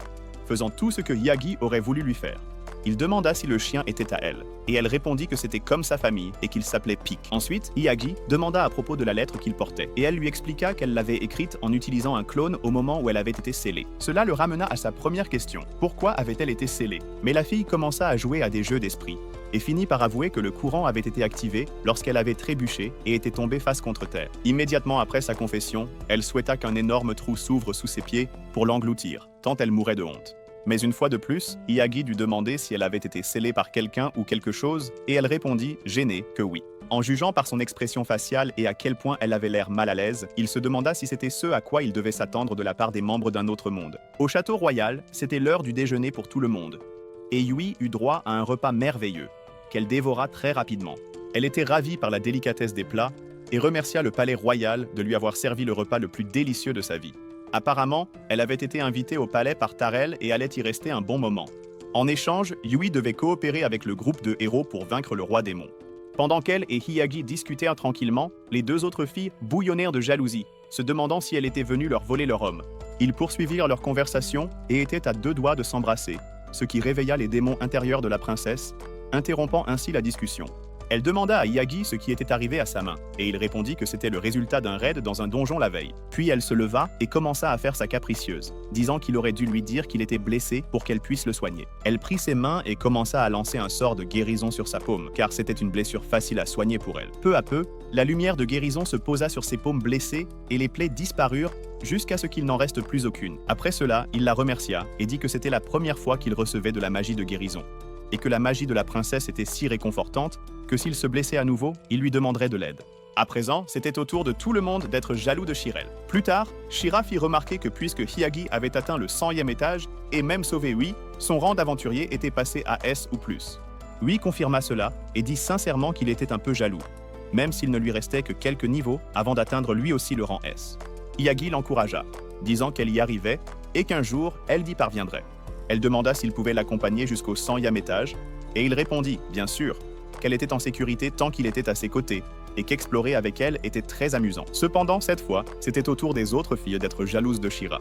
faisant tout ce que Hiyagi aurait voulu lui faire. Il demanda si le chien était à elle, et elle répondit que c'était comme sa famille et qu'il s'appelait Pic. Ensuite, Hiyagi demanda à propos de la lettre qu'il portait, et elle lui expliqua qu'elle l'avait écrite en utilisant un clone au moment où elle avait été scellée. Cela le ramena à sa première question. Pourquoi avait-elle été scellée? Mais la fille commença à jouer à des jeux d'esprit, et finit par avouer que le courant avait été activé lorsqu'elle avait trébuché et était tombée face contre terre. Immédiatement après sa confession, elle souhaita qu'un énorme trou s'ouvre sous ses pieds pour l'engloutir, tant elle mourait de honte. Mais une fois de plus, Hiyagi dut demander si elle avait été scellée par quelqu'un ou quelque chose, et elle répondit, gênée, que oui. En jugeant par son expression faciale et à quel point elle avait l'air mal à l'aise, il se demanda si c'était ce à quoi il devait s'attendre de la part des membres d'un autre monde. Au château royal, c'était l'heure du déjeuner pour tout le monde, et Yui eut droit à un repas merveilleux, qu'elle dévora très rapidement. Elle était ravie par la délicatesse des plats, et remercia le palais royal de lui avoir servi le repas le plus délicieux de sa vie. Apparemment, elle avait été invitée au palais par Tarel et allait y rester un bon moment. En échange, Yui devait coopérer avec le groupe de héros pour vaincre le roi démon. Pendant qu'elle et Hiyagi discutèrent tranquillement, les deux autres filles bouillonnèrent de jalousie, se demandant si elle était venue leur voler leur homme. Ils poursuivirent leur conversation et étaient à deux doigts de s'embrasser, ce qui réveilla les démons intérieurs de la princesse, interrompant ainsi la discussion. Elle demanda à Hiyagi ce qui était arrivé à sa main, et il répondit que c'était le résultat d'un raid dans un donjon la veille. Puis elle se leva et commença à faire sa capricieuse, disant qu'il aurait dû lui dire qu'il était blessé pour qu'elle puisse le soigner. Elle prit ses mains et commença à lancer un sort de guérison sur sa paume, car c'était une blessure facile à soigner pour elle. Peu à peu, la lumière de guérison se posa sur ses paumes blessées et les plaies disparurent jusqu'à ce qu'il n'en reste plus aucune. Après cela, il la remercia et dit que c'était la première fois qu'il recevait de la magie de guérison, et que la magie de la princesse était si réconfortante que s'il se blessait à nouveau, il lui demanderait de l'aide. À présent, c'était au tour de tout le monde d'être jaloux de Shirel. Plus tard, Shira fit remarquer que puisque Hiyagi avait atteint le 100e étage et même sauvé Ui, son rang d'aventurier était passé à S ou plus. Ui confirma cela et dit sincèrement qu'il était un peu jaloux, même s'il ne lui restait que quelques niveaux avant d'atteindre lui aussi le rang S. Hiyagi l'encouragea, disant qu'elle y arrivait et qu'un jour, elle y parviendrait. Elle demanda s'il pouvait l'accompagner jusqu'au 100e étage, et il répondit, bien sûr, qu'elle était en sécurité tant qu'il était à ses côtés, et qu'explorer avec elle était très amusant. Cependant, cette fois, c'était au tour des autres filles d'être jalouses de Shira.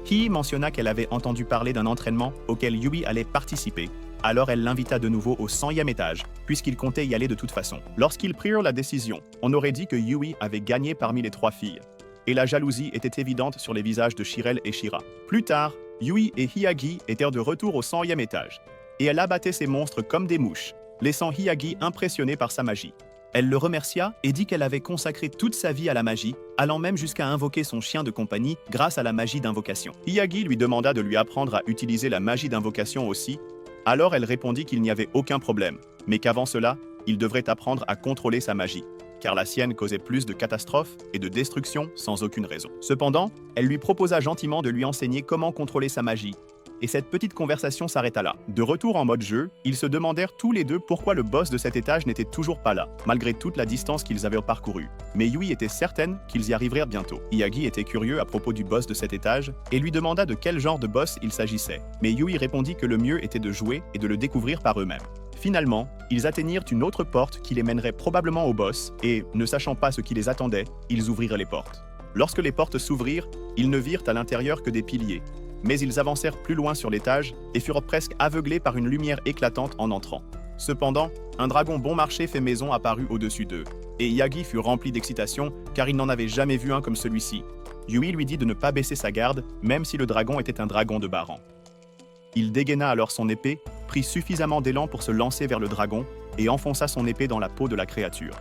Hii mentionna qu'elle avait entendu parler d'un entraînement auquel Yui allait participer, alors elle l'invita de nouveau au 100e étage, puisqu'il comptait y aller de toute façon. Lorsqu'ils prirent la décision, on aurait dit que Yui avait gagné parmi les trois filles, et la jalousie était évidente sur les visages de Shirel et Shira. Plus tard, Yui et Hiyagi étaient de retour au 100e étage, et elle abattait ces monstres comme des mouches, laissant Hiyagi impressionné par sa magie. Elle le remercia et dit qu'elle avait consacré toute sa vie à la magie, allant même jusqu'à invoquer son chien de compagnie grâce à la magie d'invocation. Hiyagi lui demanda de lui apprendre à utiliser la magie d'invocation aussi, alors elle répondit qu'il n'y avait aucun problème, mais qu'avant cela, il devrait apprendre à contrôler sa magie, car la sienne causait plus de catastrophes et de destruction sans aucune raison. Cependant, elle lui proposa gentiment de lui enseigner comment contrôler sa magie, et cette petite conversation s'arrêta là. De retour en mode jeu, ils se demandèrent tous les deux pourquoi le boss de cet étage n'était toujours pas là, malgré toute la distance qu'ils avaient parcourue. Mais Yui était certaine qu'ils y arriveraient bientôt. Hiyagi était curieux à propos du boss de cet étage et lui demanda de quel genre de boss il s'agissait. Mais Yui répondit que le mieux était de jouer et de le découvrir par eux-mêmes. Finalement, ils atteignirent une autre porte qui les mènerait probablement au boss et, ne sachant pas ce qui les attendait, ils ouvrirent les portes. Lorsque les portes s'ouvrirent, ils ne virent à l'intérieur que des piliers. Mais ils avancèrent plus loin sur l'étage et furent presque aveuglés par une lumière éclatante en entrant. Cependant, un dragon bon marché fait maison apparut au-dessus d'eux, et Hiyagi fut rempli d'excitation car il n'en avait jamais vu un comme celui-ci. Yui lui dit de ne pas baisser sa garde, même si le dragon était un dragon de bas rang. Il dégaina alors son épée, prit suffisamment d'élan pour se lancer vers le dragon et enfonça son épée dans la peau de la créature.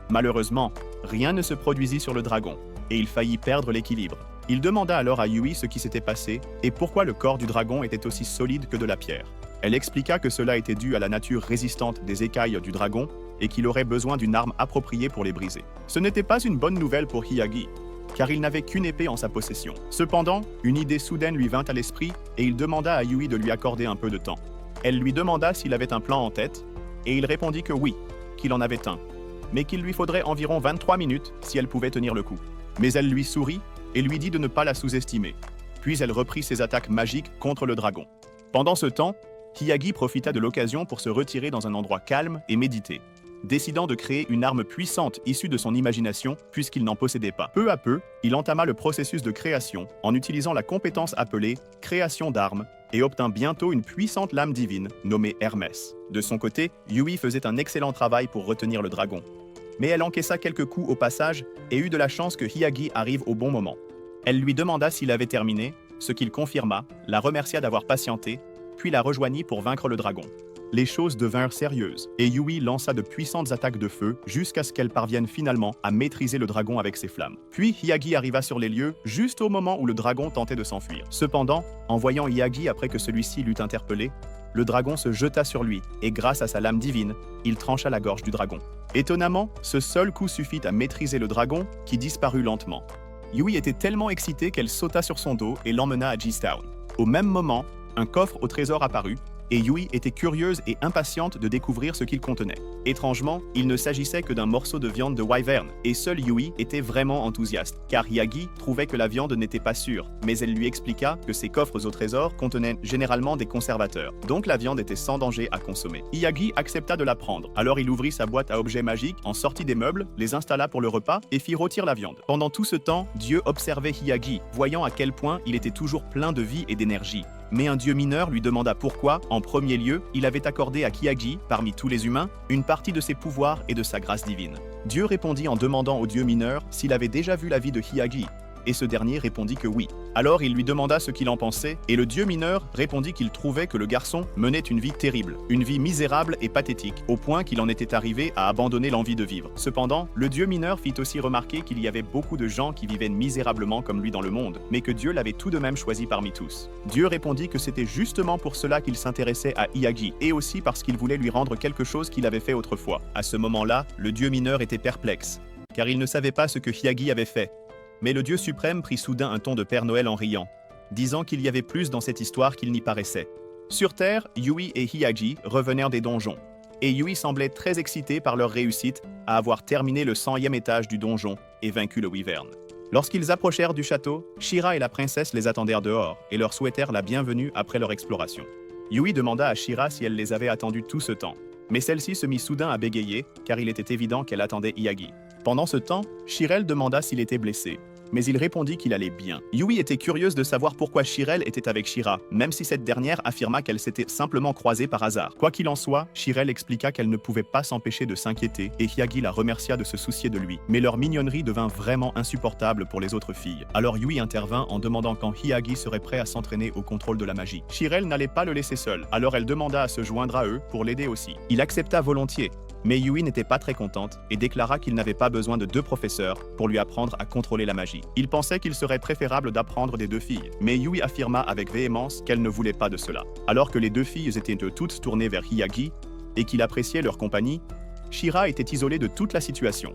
Malheureusement, rien ne se produisit sur le dragon, et il faillit perdre l'équilibre. Il demanda alors à Yui ce qui s'était passé et pourquoi le corps du dragon était aussi solide que de la pierre. Elle expliqua que cela était dû à la nature résistante des écailles du dragon et qu'il aurait besoin d'une arme appropriée pour les briser. Ce n'était pas une bonne nouvelle pour Hiyagi, car il n'avait qu'une épée en sa possession. Cependant, une idée soudaine lui vint à l'esprit et il demanda à Yui de lui accorder un peu de temps. Elle lui demanda s'il avait un plan en tête, et il répondit que oui, qu'il en avait un, mais qu'il lui faudrait environ 23 minutes si elle pouvait tenir le coup. Mais elle lui sourit et lui dit de ne pas la sous-estimer. Puis elle reprit ses attaques magiques contre le dragon. Pendant ce temps, Hiyagi profita de l'occasion pour se retirer dans un endroit calme et méditer, décidant de créer une arme puissante issue de son imagination puisqu'il n'en possédait pas. Peu à peu, il entama le processus de création en utilisant la compétence appelée « création d'armes » et obtint bientôt une puissante lame divine nommée Hermès. De son côté, Yui faisait un excellent travail pour retenir le dragon. Mais elle encaissa quelques coups au passage et eut de la chance que Hiyagi arrive au bon moment. Elle lui demanda s'il avait terminé, ce qu'il confirma, la remercia d'avoir patienté, puis la rejoignit pour vaincre le dragon. Les choses devinrent sérieuses, et Yui lança de puissantes attaques de feu jusqu'à ce qu'elle parvienne finalement à maîtriser le dragon avec ses flammes. Puis Hiyagi arriva sur les lieux juste au moment où le dragon tentait de s'enfuir. Cependant, en voyant Hiyagi après que celui-ci l'eut interpellé, le dragon se jeta sur lui, et grâce à sa lame divine, il trancha la gorge du dragon. Étonnamment, ce seul coup suffit à maîtriser le dragon, qui disparut lentement. Yui était tellement excitée qu'elle sauta sur son dos et l'emmena à G-Town. Au même moment, un coffre au trésor apparut, et Yui était curieuse et impatiente de découvrir ce qu'il contenait. Étrangement, il ne s'agissait que d'un morceau de viande de wyvern, et seule Yui était vraiment enthousiaste, car Hiyagi trouvait que la viande n'était pas sûre, mais elle lui expliqua que ces coffres au trésor contenaient généralement des conservateurs, donc la viande était sans danger à consommer. Hiyagi accepta de la prendre, alors il ouvrit sa boîte à objets magiques, en sortit des meubles, les installa pour le repas et fit rôtir la viande. Pendant tout ce temps, Dieu observait Hiyagi, voyant à quel point il était toujours plein de vie et d'énergie. Mais un dieu mineur lui demanda pourquoi, en premier lieu, il avait accordé à Hiyagi, parmi tous les humains, une partie de ses pouvoirs et de sa grâce divine. Dieu répondit en demandant au dieu mineur s'il avait déjà vu la vie de Hiyagi, et ce dernier répondit que oui. Alors il lui demanda ce qu'il en pensait, et le dieu mineur répondit qu'il trouvait que le garçon menait une vie terrible, une vie misérable et pathétique, au point qu'il en était arrivé à abandonner l'envie de vivre. Cependant, le dieu mineur fit aussi remarquer qu'il y avait beaucoup de gens qui vivaient misérablement comme lui dans le monde, mais que Dieu l'avait tout de même choisi parmi tous. Dieu répondit que c'était justement pour cela qu'il s'intéressait à Hiyagi, et aussi parce qu'il voulait lui rendre quelque chose qu'il avait fait autrefois. À ce moment-là, le dieu mineur était perplexe, car il ne savait pas ce que Hiyagi avait fait. Mais le Dieu suprême prit soudain un ton de Père Noël en riant, disant qu'il y avait plus dans cette histoire qu'il n'y paraissait. Sur Terre, Yui et Hiyagi revenèrent des donjons, et Yui semblait très excité par leur réussite à avoir terminé le 100e étage du donjon et vaincu le wyvern. Lorsqu'ils approchèrent du château, Shira et la princesse les attendèrent dehors et leur souhaitèrent la bienvenue après leur exploration. Yui demanda à Shira si elle les avait attendus tout ce temps, mais celle-ci se mit soudain à bégayer car il était évident qu'elle attendait Hiyagi. Pendant ce temps, Shirel demanda s'il était blessé, mais il répondit qu'il allait bien. Yui était curieuse de savoir pourquoi Shirel était avec Shira, même si cette dernière affirma qu'elle s'était simplement croisée par hasard. Quoi qu'il en soit, Shirel expliqua qu'elle ne pouvait pas s'empêcher de s'inquiéter et Hiyagi la remercia de se soucier de lui. Mais leur mignonnerie devint vraiment insupportable pour les autres filles. Alors Yui intervint en demandant quand Hiyagi serait prêt à s'entraîner au contrôle de la magie. Shirel n'allait pas le laisser seul, alors elle demanda à se joindre à eux pour l'aider aussi. Il accepta volontiers. Mais Yui n'était pas très contente et déclara qu'il n'avait pas besoin de 2 professeurs pour lui apprendre à contrôler la magie. Il pensait qu'il serait préférable d'apprendre des 2 filles, mais Yui affirma avec véhémence qu'elle ne voulait pas de cela. Alors que les 2 filles étaient toutes tournées vers Hiyagi et qu'il appréciait leur compagnie, Shira était isolée de toute la situation.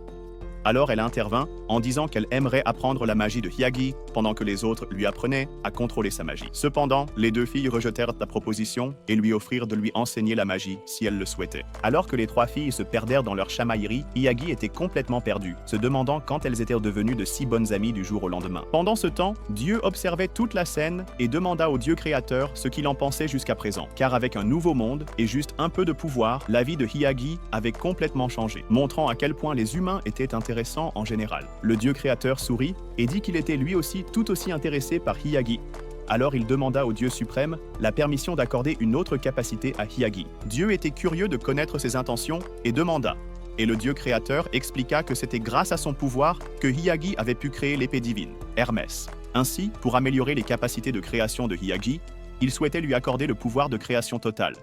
Alors elle intervint en disant qu'elle aimerait apprendre la magie de Hiyagi pendant que les autres lui apprenaient à contrôler sa magie. Cependant, les 2 filles rejetèrent la proposition et lui offrirent de lui enseigner la magie si elle le souhaitait. Alors que les 3 filles se perdèrent dans leur chamaillerie, Hiyagi était complètement perdue, se demandant quand elles étaient devenues de si bonnes amies du jour au lendemain. Pendant ce temps, Dieu observait toute la scène et demanda au Dieu créateur ce qu'il en pensait jusqu'à présent. Car avec un nouveau monde et juste un peu de pouvoir, la vie de Hiyagi avait complètement changé, montrant à quel point les humains étaient intéressants en général. Le Dieu créateur sourit et dit qu'il était lui aussi tout aussi intéressé par Hiyagi. Alors il demanda au Dieu suprême la permission d'accorder une autre capacité à Hiyagi. Dieu était curieux de connaître ses intentions et demanda. Et le Dieu créateur expliqua que c'était grâce à son pouvoir que Hiyagi avait pu créer l'épée divine, Hermès. Ainsi, pour améliorer les capacités de création de Hiyagi, il souhaitait lui accorder le pouvoir de création totale,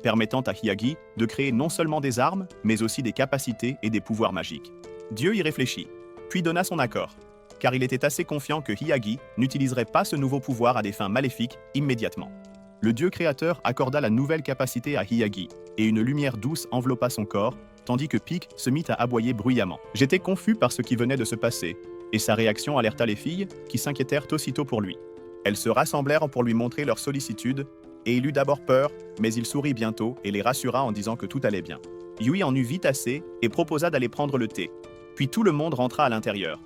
permettant à Hiyagi de créer non seulement des armes, mais aussi des capacités et des pouvoirs magiques. Dieu y réfléchit, puis donna son accord, car il était assez confiant que Hiyagi n'utiliserait pas ce nouveau pouvoir à des fins maléfiques immédiatement. Le Dieu créateur accorda la nouvelle capacité à Hiyagi, et une lumière douce enveloppa son corps, tandis que Pik se mit à aboyer bruyamment. J'étais confus par ce qui venait de se passer, Et sa réaction alerta les filles, qui s'inquiétèrent aussitôt pour lui. Elles se rassemblèrent pour lui montrer leur sollicitude, et il eut d'abord peur, mais il sourit bientôt et les rassura en disant que tout allait bien. Yui en eut vite assez et proposa d'aller prendre le thé. Puis tout le monde rentra à l'intérieur.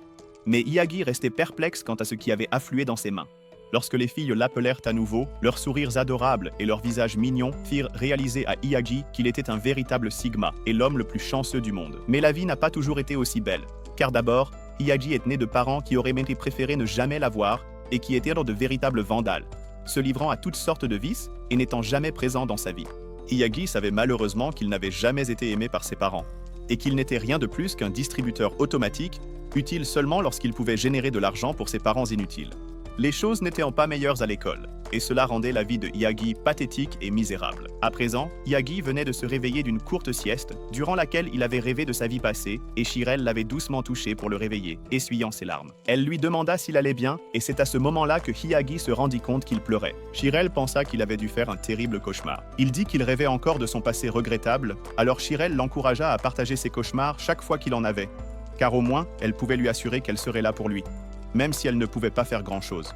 Mais Hiyagi restait perplexe quant à ce qui avait afflué dans ses mains. Lorsque les filles l'appelèrent à nouveau, leurs sourires adorables et leurs visages mignons firent réaliser à Hiyagi qu'il était un véritable Sigma et l'homme le plus chanceux du monde. Mais la vie n'a pas toujours été aussi belle, car d'abord, Hiyagi est né de parents qui auraient même préféré ne jamais l'avoir et qui étaient de véritables vandales, se livrant à toutes sortes de vices et n'étant jamais présents dans sa vie. Hiyagi savait malheureusement qu'il n'avait jamais été aimé par ses parents, et qu'il n'était rien de plus qu'un distributeur automatique, utile seulement lorsqu'il pouvait générer de l'argent pour ses parents inutiles. Les choses n'étaient pas meilleures à l'école, et cela rendait la vie de Hiyagi pathétique et misérable. À présent, Hiyagi venait de se réveiller d'une courte sieste, durant laquelle il avait rêvé de sa vie passée, et Shirelle l'avait doucement touché pour le réveiller, essuyant ses larmes. Elle lui demanda s'il allait bien, et c'est à ce moment-là que Hiyagi se rendit compte qu'il pleurait. Shirelle pensa qu'il avait dû faire un terrible cauchemar. Il dit qu'il rêvait encore de son passé regrettable, alors Shirelle l'encouragea à partager ses cauchemars chaque fois qu'il en avait, car au moins, elle pouvait lui assurer qu'elle serait là pour lui, même si elle ne pouvait pas faire grand-chose.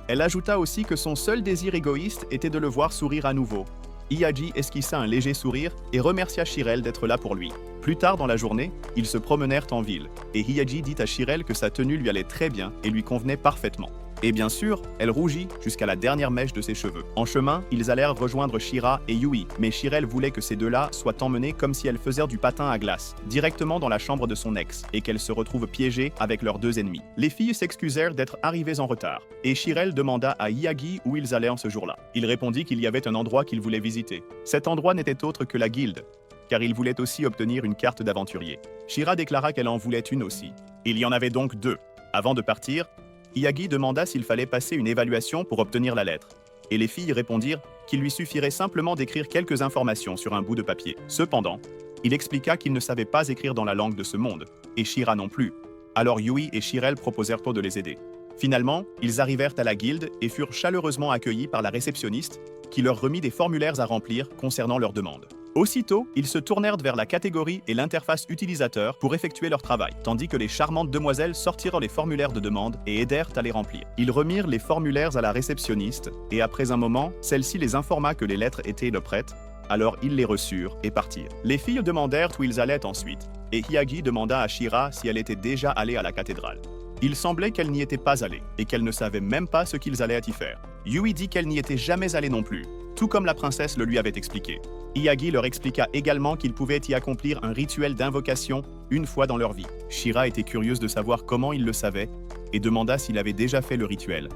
Elle ajouta aussi que son seul désir égoïste était de le voir sourire à nouveau. Hiyagi esquissa un léger sourire et remercia Shirelle d'être là pour lui. Plus tard dans la journée, ils se promenèrent en ville, et Hiyagi dit à Shirelle que sa tenue lui allait très bien et lui convenait parfaitement. Et bien sûr, elle rougit jusqu'à la dernière mèche de ses cheveux. En chemin, ils allèrent rejoindre Shira et Yui, mais Shirelle voulait que ces deux-là soient emmenés comme si elles faisaient du patin à glace, directement dans la chambre de son ex, et qu'elles se retrouvent piégées avec leurs deux ennemis. Les filles s'excusèrent d'être arrivées en retard, et Shirelle demanda à Hiyagi où ils allaient en ce jour-là. Il répondit qu'il y avait un endroit qu'il voulait visiter. Cet endroit n'était autre que la guilde, car il voulait aussi obtenir une carte d'aventurier. Shira déclara qu'elle en voulait une aussi. Il y en avait donc deux. Avant de partir, Hiyagi demanda s'il fallait passer une évaluation pour obtenir la lettre, et les filles répondirent qu'il lui suffirait simplement d'écrire quelques informations sur un bout de papier. Cependant, il expliqua qu'il ne savait pas écrire dans la langue de ce monde, et Shira non plus. Alors Yui et Shirelle proposèrent de les aider. Finalement, ils arrivèrent à la guilde et furent chaleureusement accueillis par la réceptionniste, qui leur remit des formulaires à remplir concernant leurs demandes. Aussitôt, ils se tournèrent vers la catégorie et l'interface utilisateur pour effectuer leur travail, tandis que les charmantes demoiselles sortirent les formulaires de demande et aidèrent à les remplir. Ils remirent les formulaires à la réceptionniste, et après un moment, celle-ci les informa que les lettres étaient prêtes, alors ils les reçurent et partirent. Les filles demandèrent où ils allaient ensuite, et Hiyagi demanda à Shira si elle était déjà allée à la cathédrale. Il semblait qu'elle n'y était pas allée, et qu'elle ne savait même pas ce qu'ils allaient y faire. Yui dit qu'elle n'y était jamais allée non plus, tout comme la princesse le lui avait expliqué. Hiyagi leur expliqua également qu'ils pouvaient y accomplir un rituel d'invocation une fois dans leur vie. Shira était curieuse de savoir comment il le savait, et demanda s'il avait déjà fait le rituel.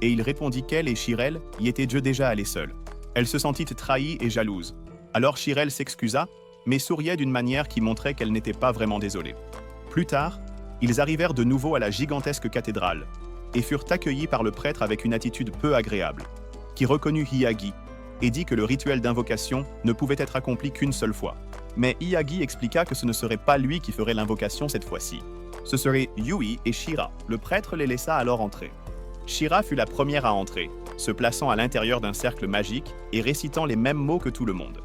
Et il répondit qu'elle et Shirelle y étaient déjà allées seules. Elle se sentit trahie et jalouse. Alors Shirelle s'excusa, mais souriait d'une manière qui montrait qu'elle n'était pas vraiment désolée. Plus tard, ils arrivèrent de nouveau à la gigantesque cathédrale, et furent accueillis par le prêtre avec une attitude peu agréable, qui reconnut Hiyagi, et dit que le rituel d'invocation ne pouvait être accompli qu'une seule fois. Mais Hiyagi expliqua que ce ne serait pas lui qui ferait l'invocation cette fois-ci. Ce seraient Yui et Shira. Le prêtre les laissa alors entrer. Shira fut la première à entrer, se plaçant à l'intérieur d'un cercle magique et récitant les mêmes mots que tout le monde.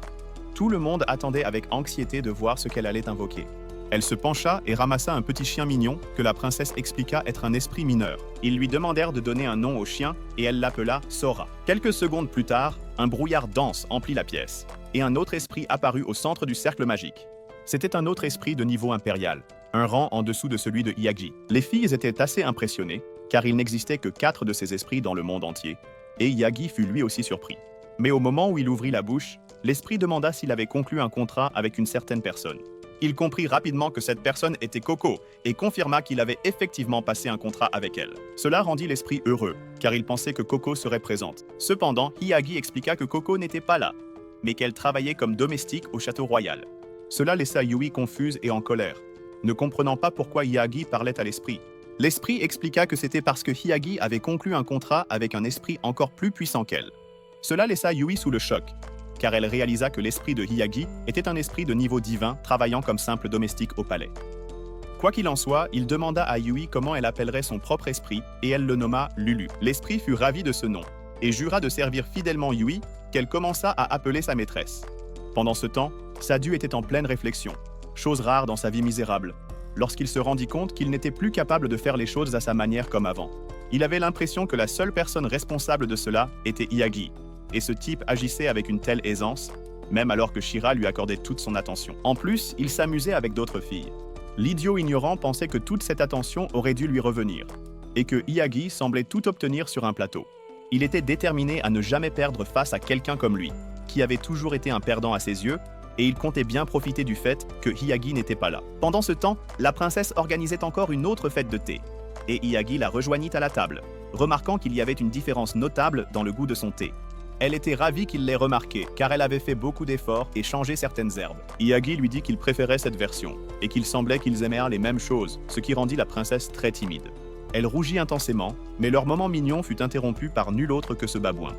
Tout le monde attendait avec anxiété de voir ce qu'elle allait invoquer. Elle se pencha et ramassa un petit chien mignon que la princesse expliqua être un esprit mineur. Ils lui demandèrent de donner un nom au chien et elle l'appela Sora. Quelques secondes plus tard, un brouillard dense emplit la pièce et un autre esprit apparut au centre du cercle magique. C'était un autre esprit de niveau impérial, un rang en dessous de celui de Hiyagi. Les filles étaient assez impressionnées car il n'existait que 4 de ces esprits dans le monde entier et Hiyagi fut lui aussi surpris. Mais au moment où il ouvrit la bouche, l'esprit demanda s'il avait conclu un contrat avec une certaine personne. Il comprit rapidement que cette personne était Coco et confirma qu'il avait effectivement passé un contrat avec elle. Cela rendit l'esprit heureux, car il pensait que Coco serait présente. Cependant, Hiyagi expliqua que Coco n'était pas là, mais qu'elle travaillait comme domestique au château royal. Cela laissa Yui confuse et en colère, ne comprenant pas pourquoi Hiyagi parlait à l'esprit. L'esprit expliqua que c'était parce que Hiyagi avait conclu un contrat avec un esprit encore plus puissant qu'elle. Cela laissa Yui sous le choc, car elle réalisa que l'esprit de Hiyagi était un esprit de niveau divin travaillant comme simple domestique au palais. Quoi qu'il en soit, il demanda à Yui comment elle appellerait son propre esprit et elle le nomma Lulu. L'esprit fut ravi de ce nom et jura de servir fidèlement Yui qu'elle commença à appeler sa maîtresse. Pendant ce temps, Sadu était en pleine réflexion, chose rare dans sa vie misérable, lorsqu'il se rendit compte qu'il n'était plus capable de faire les choses à sa manière comme avant. Il avait l'impression que la seule personne responsable de cela était Hiyagi, et ce type agissait avec une telle aisance, même alors que Shira lui accordait toute son attention. En plus, il s'amusait avec d'autres filles. L'idiot ignorant pensait que toute cette attention aurait dû lui revenir, et que Hiyagi semblait tout obtenir sur un plateau. Il était déterminé à ne jamais perdre face à quelqu'un comme lui, qui avait toujours été un perdant à ses yeux, et il comptait bien profiter du fait que Hiyagi n'était pas là. Pendant ce temps, la princesse organisait encore une autre fête de thé, et Hiyagi la rejoignit à la table, remarquant qu'il y avait une différence notable dans le goût de son thé. Elle était ravie qu'il l'ait remarqué, car elle avait fait beaucoup d'efforts et changé certaines herbes. Hiyagi lui dit qu'il préférait cette version, et qu'il semblait qu'ils aimèrent les mêmes choses, ce qui rendit la princesse très timide. Elle rougit intensément, mais leur moment mignon fut interrompu par nul autre que ce babouin.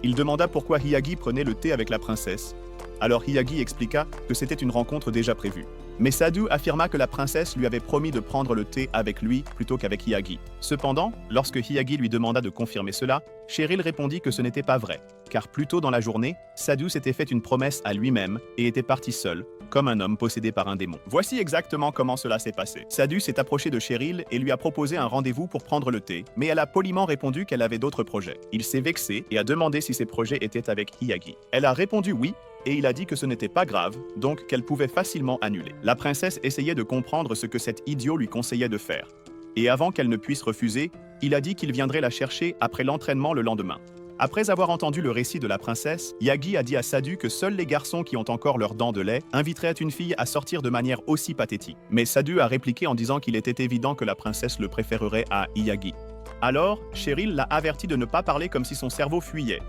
Il demanda pourquoi Hiyagi prenait le thé avec la princesse. Alors Hiyagi expliqua que c'était une rencontre déjà prévue. Mais Sadhu affirma que la princesse lui avait promis de prendre le thé avec lui plutôt qu'avec Hiyagi. Cependant, lorsque Hiyagi lui demanda de confirmer cela, Cheryl répondit que ce n'était pas vrai, car plus tôt dans la journée, Sadhu s'était fait une promesse à lui-même et était parti seul, comme un homme possédé par un démon. Voici exactement comment cela s'est passé. Sadhu s'est approché de Cheryl et lui a proposé un rendez-vous pour prendre le thé, mais elle a poliment répondu qu'elle avait d'autres projets. Il s'est vexé et a demandé si ses projets étaient avec Hiyagi. Elle a répondu oui, et il a dit que ce n'était pas grave, donc qu'elle pouvait facilement annuler. La princesse essayait de comprendre ce que cet idiot lui conseillait de faire. Et avant qu'elle ne puisse refuser, il a dit qu'il viendrait la chercher après l'entraînement le lendemain. Après avoir entendu le récit de la princesse, Hiyagi a dit à Sadhu que seuls les garçons qui ont encore leurs dents de lait inviteraient une fille à sortir de manière aussi pathétique. Mais Sadhu a répliqué en disant qu'il était évident que la princesse le préférerait à Hiyagi. Alors, Cheryl l'a averti de ne pas parler comme si son cerveau fuyait,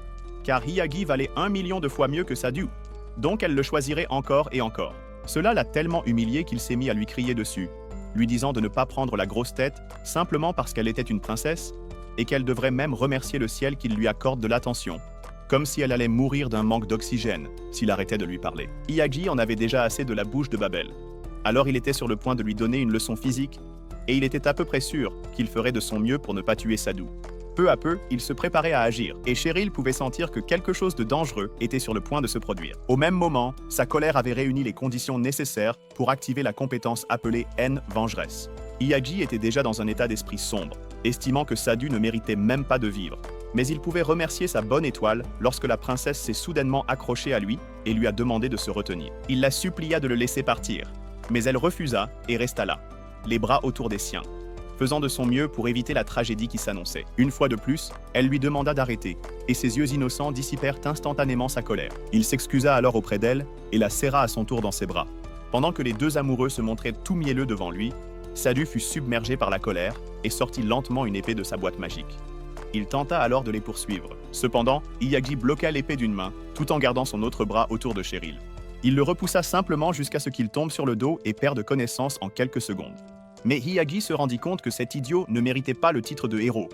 car Hiyagi valait 1 million de fois mieux que Sadhu. Donc elle le choisirait encore et encore. Cela l'a tellement humilié qu'il s'est mis à lui crier dessus, lui disant de ne pas prendre la grosse tête simplement parce qu'elle était une princesse, et qu'elle devrait même remercier le ciel qu'il lui accorde de l'attention, comme si elle allait mourir d'un manque d'oxygène s'il arrêtait de lui parler. Hiyagi en avait déjà assez de la bouche de Babel. Alors il était sur le point de lui donner une leçon physique, et il était à peu près sûr qu'il ferait de son mieux pour ne pas tuer Sadhu. Peu à peu, il se préparait à agir, et Cheryl pouvait sentir que quelque chose de dangereux était sur le point de se produire. Au même moment, sa colère avait réuni les conditions nécessaires pour activer la compétence appelée haine vengeresse. Hiyagi était déjà dans un état d'esprit sombre, estimant que Sadhu ne méritait même pas de vivre. Mais il pouvait remercier sa bonne étoile lorsque la princesse s'est soudainement accrochée à lui et lui a demandé de se retenir. Il la supplia de le laisser partir, mais elle refusa et resta là, les bras autour des siens, faisant de son mieux pour éviter la tragédie qui s'annonçait. Une fois de plus, elle lui demanda d'arrêter, et ses yeux innocents dissipèrent instantanément sa colère. Il s'excusa alors auprès d'elle et la serra à son tour dans ses bras. Pendant que les deux amoureux se montraient tout mielleux devant lui, Sadhu fut submergé par la colère et sortit lentement une épée de sa boîte magique. Il tenta alors de les poursuivre. Cependant, Hiyagi bloqua l'épée d'une main, tout en gardant son autre bras autour de Cheryl. Il le repoussa simplement jusqu'à ce qu'il tombe sur le dos et perde connaissance en quelques secondes. Mais Hiyagi se rendit compte que cet idiot ne méritait pas le titre de héros,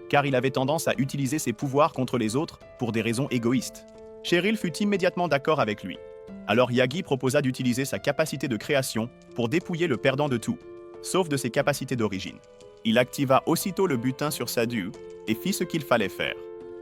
car il avait tendance à utiliser ses pouvoirs contre les autres pour des raisons égoïstes. Cheryl fut immédiatement d'accord avec lui. Alors Hiyagi proposa d'utiliser sa capacité de création pour dépouiller le perdant de tout, sauf de ses capacités d'origine. Il activa aussitôt le butin sur Sadhu et fit ce qu'il fallait faire.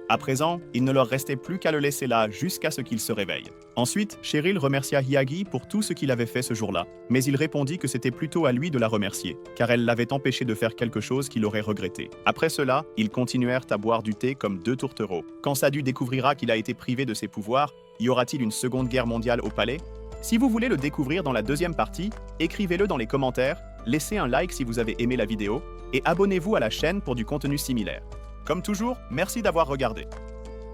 À présent, il ne leur restait plus qu'à le laisser là jusqu'à ce qu'il se réveille. Ensuite, Cheryl remercia Hiyagi pour tout ce qu'il avait fait ce jour-là, mais il répondit que c'était plutôt à lui de la remercier, car elle l'avait empêché de faire quelque chose qu'il aurait regretté. Après cela, ils continuèrent à boire du thé comme deux tourtereaux. Quand Sadhu découvrira qu'il a été privé de ses pouvoirs, y aura-t-il une seconde guerre mondiale au palais? Si vous voulez le découvrir dans la deuxième partie, écrivez-le dans les commentaires, laissez un like si vous avez aimé la vidéo, et abonnez-vous à la chaîne pour du contenu similaire. Comme toujours, merci d'avoir regardé.